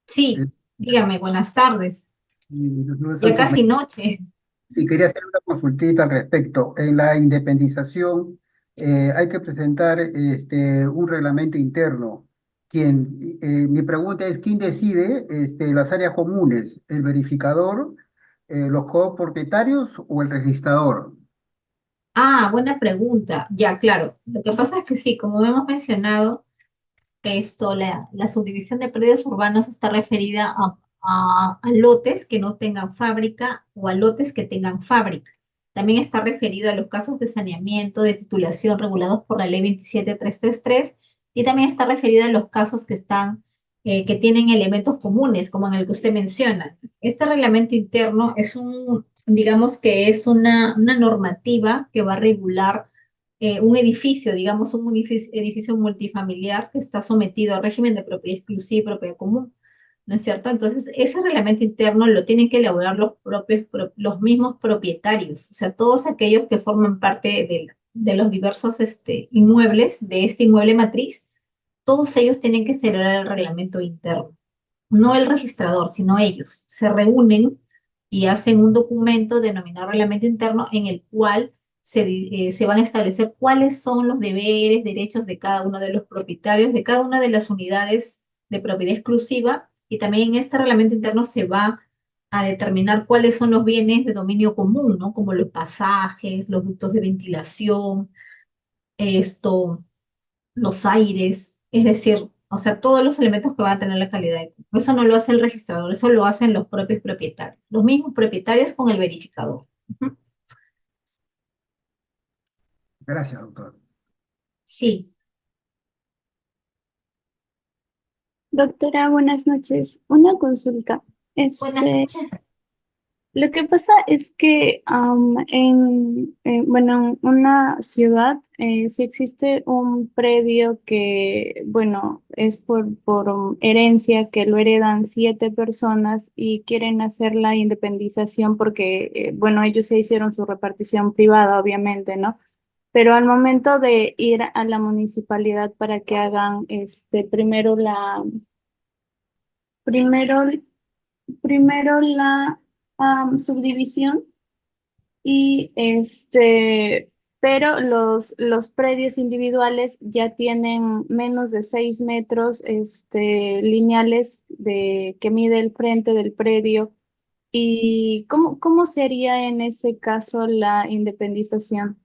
Sí, dígame, buenas tardes. no es Ya Santos casi noche. Sí, quería hacer una consultita al respecto. En la independización hay que presentar un reglamento interno. Mi pregunta es, ¿quién decide las áreas comunes? ¿El verificador, los copropietarios o el registrador? Ah, buena pregunta. Ya, claro. Lo que pasa es que sí, como hemos mencionado, la subdivisión de predios urbanos está referida a lotes que no tengan fábrica o a lotes que tengan fábrica. También está referido a los casos de saneamiento, de titulación regulados por la ley 27333 y también está referido a los casos que tienen elementos comunes, como en el que usted menciona. Este reglamento interno digamos que es una normativa que va a regular un edificio, digamos un edificio multifamiliar que está sometido al régimen de propiedad exclusiva y propiedad común, ¿no es cierto? Entonces, ese reglamento interno lo tienen que elaborar los mismos propietarios, o sea, todos aquellos que forman parte de los diversos inmuebles, de este inmueble matriz, todos ellos tienen que celebrar el reglamento interno, no el registrador, sino ellos. Se reúnen y hacen un documento denominado reglamento interno en el cual se van a establecer cuáles son los deberes, derechos de cada uno de los propietarios, de cada una de las unidades de propiedad exclusiva, y también en este reglamento interno se va a determinar cuáles son los bienes de dominio común, ¿no? Como los pasajes, los ductos de ventilación, esto, los aires, es decir, o sea, todos los elementos que van a tener la calidad de cupo. Eso no lo hace el registrador, eso lo hacen los propios propietarios, los mismos propietarios con el verificador. Ujú. Gracias, doctor. Sí, Doctora, buenas noches. Una consulta. Buenas noches. Lo que pasa es que bueno, en una ciudad sí existe un predio que, bueno, es por herencia, que lo heredan 7 personas y quieren hacer la independización porque, bueno, ellos se hicieron su repartición privada, obviamente, ¿no? Pero al momento de ir a la municipalidad para que hagan primero, primero la subdivisión y pero los predios individuales ya tienen menos de 6 metros lineales que mide el frente del predio. ¿Y cómo sería en ese caso la independización?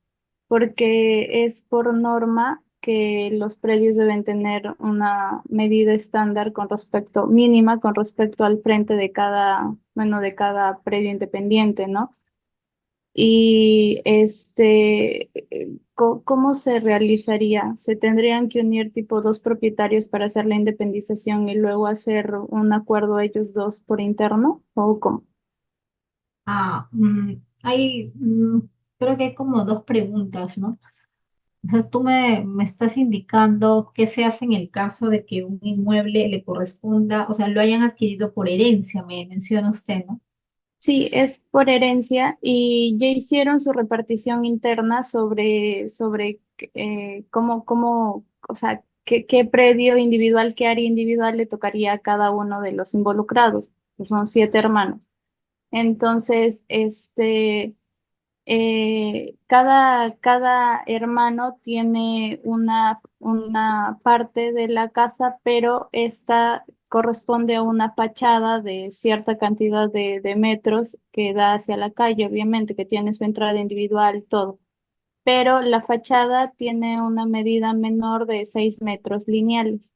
Porque es por norma que los predios deben tener una medida estándar mínima con respecto al frente de bueno, de cada predio independiente, ¿no? Y ¿cómo se realizaría? ¿Se tendrían que unir tipo dos propietarios para hacer la independización y luego hacer un acuerdo ellos dos por interno? ¿O cómo? Ah, hay, creo que hay como dos preguntas, ¿no? Entonces tú me estás indicando qué se hace en el caso de que un inmueble le corresponda, o sea, lo hayan adquirido por herencia, me menciona usted, ¿no? Sí, es por herencia y ya hicieron su repartición interna sobre o sea, qué predio individual, qué área individual le tocaría a cada uno de los involucrados, que son 7 hermanos. Entonces, cada hermano tiene una parte de la casa, pero esta corresponde a una fachada de cierta cantidad de metros que da hacia la calle, obviamente, que tiene su entrada individual, todo. Pero la fachada tiene una medida menor de 6 metros lineales.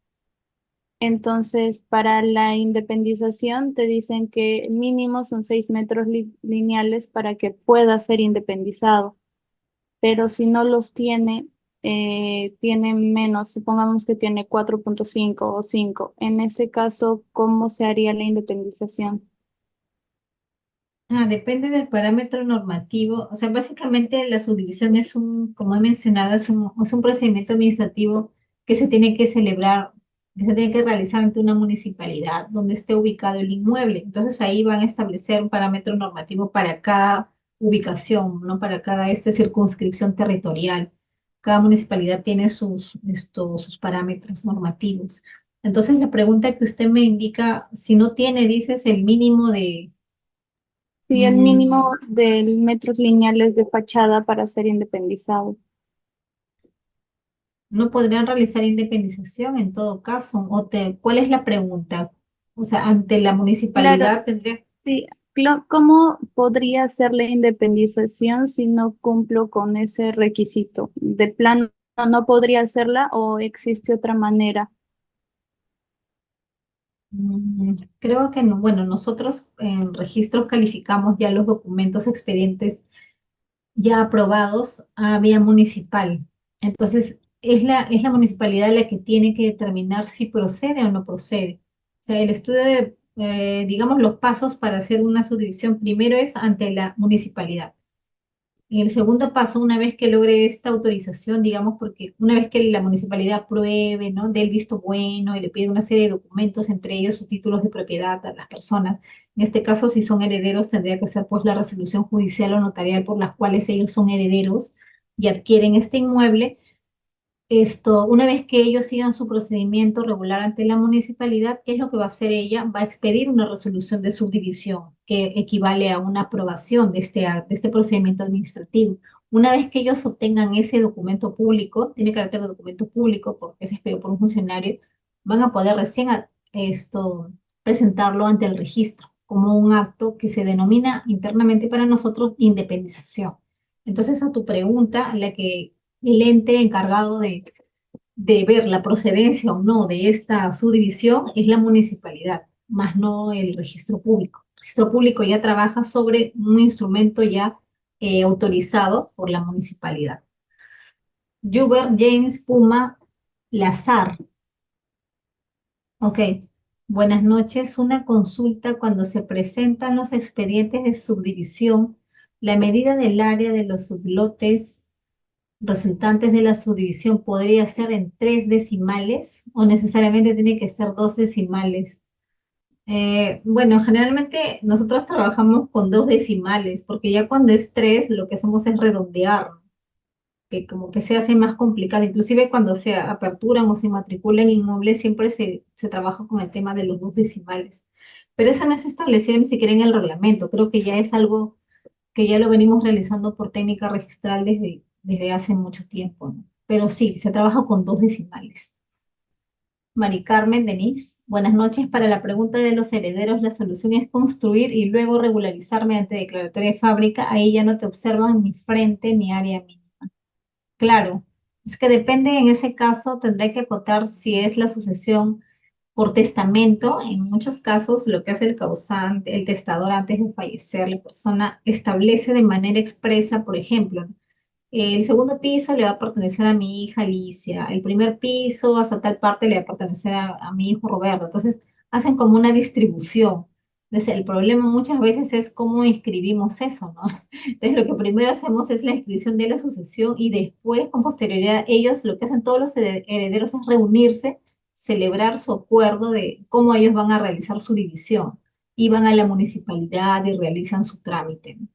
Entonces, para la independización te dicen que mínimo son 6 metros lineales para que pueda ser independizado, pero si no los tiene menos, supongamos que tiene 4,5 o 5. En ese caso, ¿cómo se haría la independización? Depende del parámetro normativo. O sea, básicamente la subdivisión es como he mencionado, es un procedimiento administrativo que se tiene que celebrar, que se tiene que realizar ante una municipalidad donde esté ubicado el inmueble. Entonces ahí van a establecer un parámetro normativo para cada ubicación, ¿no? Para cada circunscripción territorial. Cada municipalidad tiene sus parámetros normativos. Entonces la pregunta que usted me indica, si no tiene, dices, el mínimo de... Sí, el mínimo de metros lineales de fachada para ser independizado. No podrían realizar independización en todo caso. ¿Cuál es la pregunta? O sea, ante la Claro, municipalidad tendría... sí. ¿Cómo podría ser la independización si no cumplo con ese requisito? ¿De plano no podría hacerla o existe otra manera? Creo que no. Bueno, nosotros en registros calificamos ya los documentos expedientes ya aprobados a vía municipal. Entonces, es la municipalidad la que tiene que determinar si procede o no procede. O sea, el estudio digamos, los pasos para hacer una subdivisión primero es ante la municipalidad. Y el segundo paso, una vez que logre esta autorización, digamos, porque una vez que la municipalidad apruebe, ¿no? Dé el visto bueno y le pide una serie de documentos, entre ellos sus títulos de propiedad a las personas. En este caso, si son herederos, tendría que ser pues la resolución judicial o notarial por las cuales ellos son herederos y adquieren este inmueble. Una vez que ellos sigan su procedimiento regular ante la municipalidad, ¿qué es lo que va a hacer ella? Va a expedir una resolución de subdivisión que equivale a una aprobación de este procedimiento administrativo. Una vez que ellos obtengan ese documento público, tiene carácter de documento público porque es expedido por un funcionario, van a poder recién presentarlo ante el registro como un acto que se denomina internamente para nosotros independización. Entonces, a tu pregunta, la que el ente encargado de ver la procedencia o no de esta subdivisión es la municipalidad, más no el registro público. El registro público ya trabaja sobre un instrumento ya autorizado por la municipalidad. Hubert James Puma Lazar. Ok, buenas noches. Una consulta cuando se presentan los expedientes de subdivisión, la medida del área de los sublotes resultantes de la subdivisión podría ser en 3 decimales o necesariamente tiene que ser 2 decimales. Bueno, generalmente nosotros trabajamos con 2 decimales porque ya cuando es 3 lo que hacemos es redondear, que como que se hace más complicado. Inclusive cuando se aperturan o se matriculan inmuebles, siempre se trabaja con el tema de los 2 decimales. Pero eso no es establecido ni siquiera en el reglamento. Creo que ya es algo que ya lo venimos realizando por técnica registral desde hace mucho tiempo, ¿no? Pero sí, se trabaja con 2 decimales. Mari Carmen, Denise, buenas noches. Para la pregunta de los herederos, la solución es construir y luego regularizar mediante declaratoria de fábrica. Ahí ya no te observan ni frente ni área mínima. Claro, es que depende, en ese caso tendré que acotar si es la sucesión por testamento. En muchos casos lo que hace el causante, el testador antes de fallecer, la persona establece de manera expresa, por ejemplo, ¿no? El segundo piso le va a pertenecer a mi hija Alicia, el primer piso hasta tal parte le va a pertenecer a mi hijo Roberto. Entonces hacen como una distribución. Entonces el problema muchas veces es cómo inscribimos eso, ¿no? Entonces, lo que primero hacemos es la inscripción de la sucesión y después, con posterioridad, ellos, lo que hacen todos los herederos es reunirse, celebrar su acuerdo de cómo ellos van a realizar su división. Y van a la municipalidad y realizan su trámite, ¿no?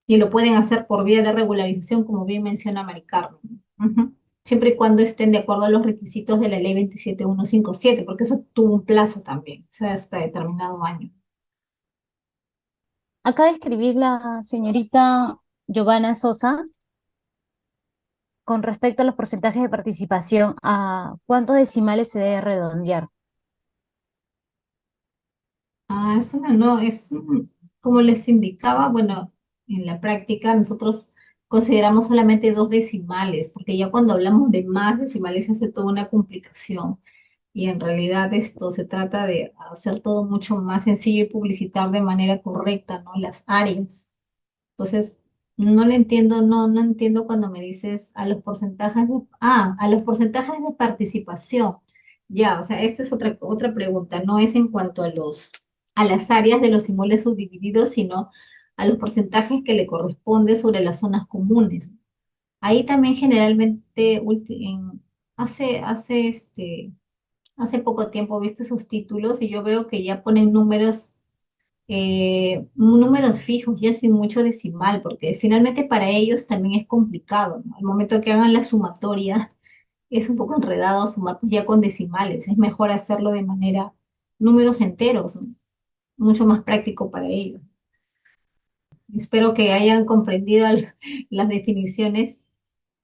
Y lo pueden hacer por vía de regularización, como bien menciona Mari Carmen. Ujú. Siempre y cuando estén de acuerdo a los requisitos de la ley 27157, porque eso tuvo un plazo también, o sea, hasta determinado año. Acaba de escribir la señorita Giovanna Sosa con respecto a los porcentajes de participación, ¿a cuántos decimales se debe redondear? Ah, eso no, es como les indicaba, bueno, en la práctica nosotros consideramos solamente 2 decimales, porque ya cuando hablamos de más decimales se hace toda una complicación. Y en realidad esto se trata de hacer todo mucho más sencillo y publicitar de manera correcta, ¿no? Las áreas. Entonces, no le entiendo, no entiendo cuando me dices a los porcentajes a los porcentajes de participación. Ya, o sea, esta es otra pregunta, no es en cuanto a las áreas de los inmuebles subdivididos, sino a los porcentajes que le corresponde sobre las zonas comunes. Ahí también generalmente hace poco tiempo he visto esos títulos y yo veo que ya ponen números fijos, ya sin mucho decimal, porque finalmente para ellos también es complicado, ¿no? Al momento que hagan la sumatoria, es un poco enredado sumar ya con decimales. Es mejor hacerlo de manera números enteros, ¿no? Mucho más práctico para ellos. Espero que hayan comprendido las definiciones,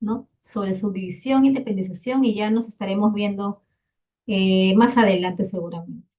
¿no? Sobre subdivisión, independización y ya nos estaremos viendo más adelante seguramente.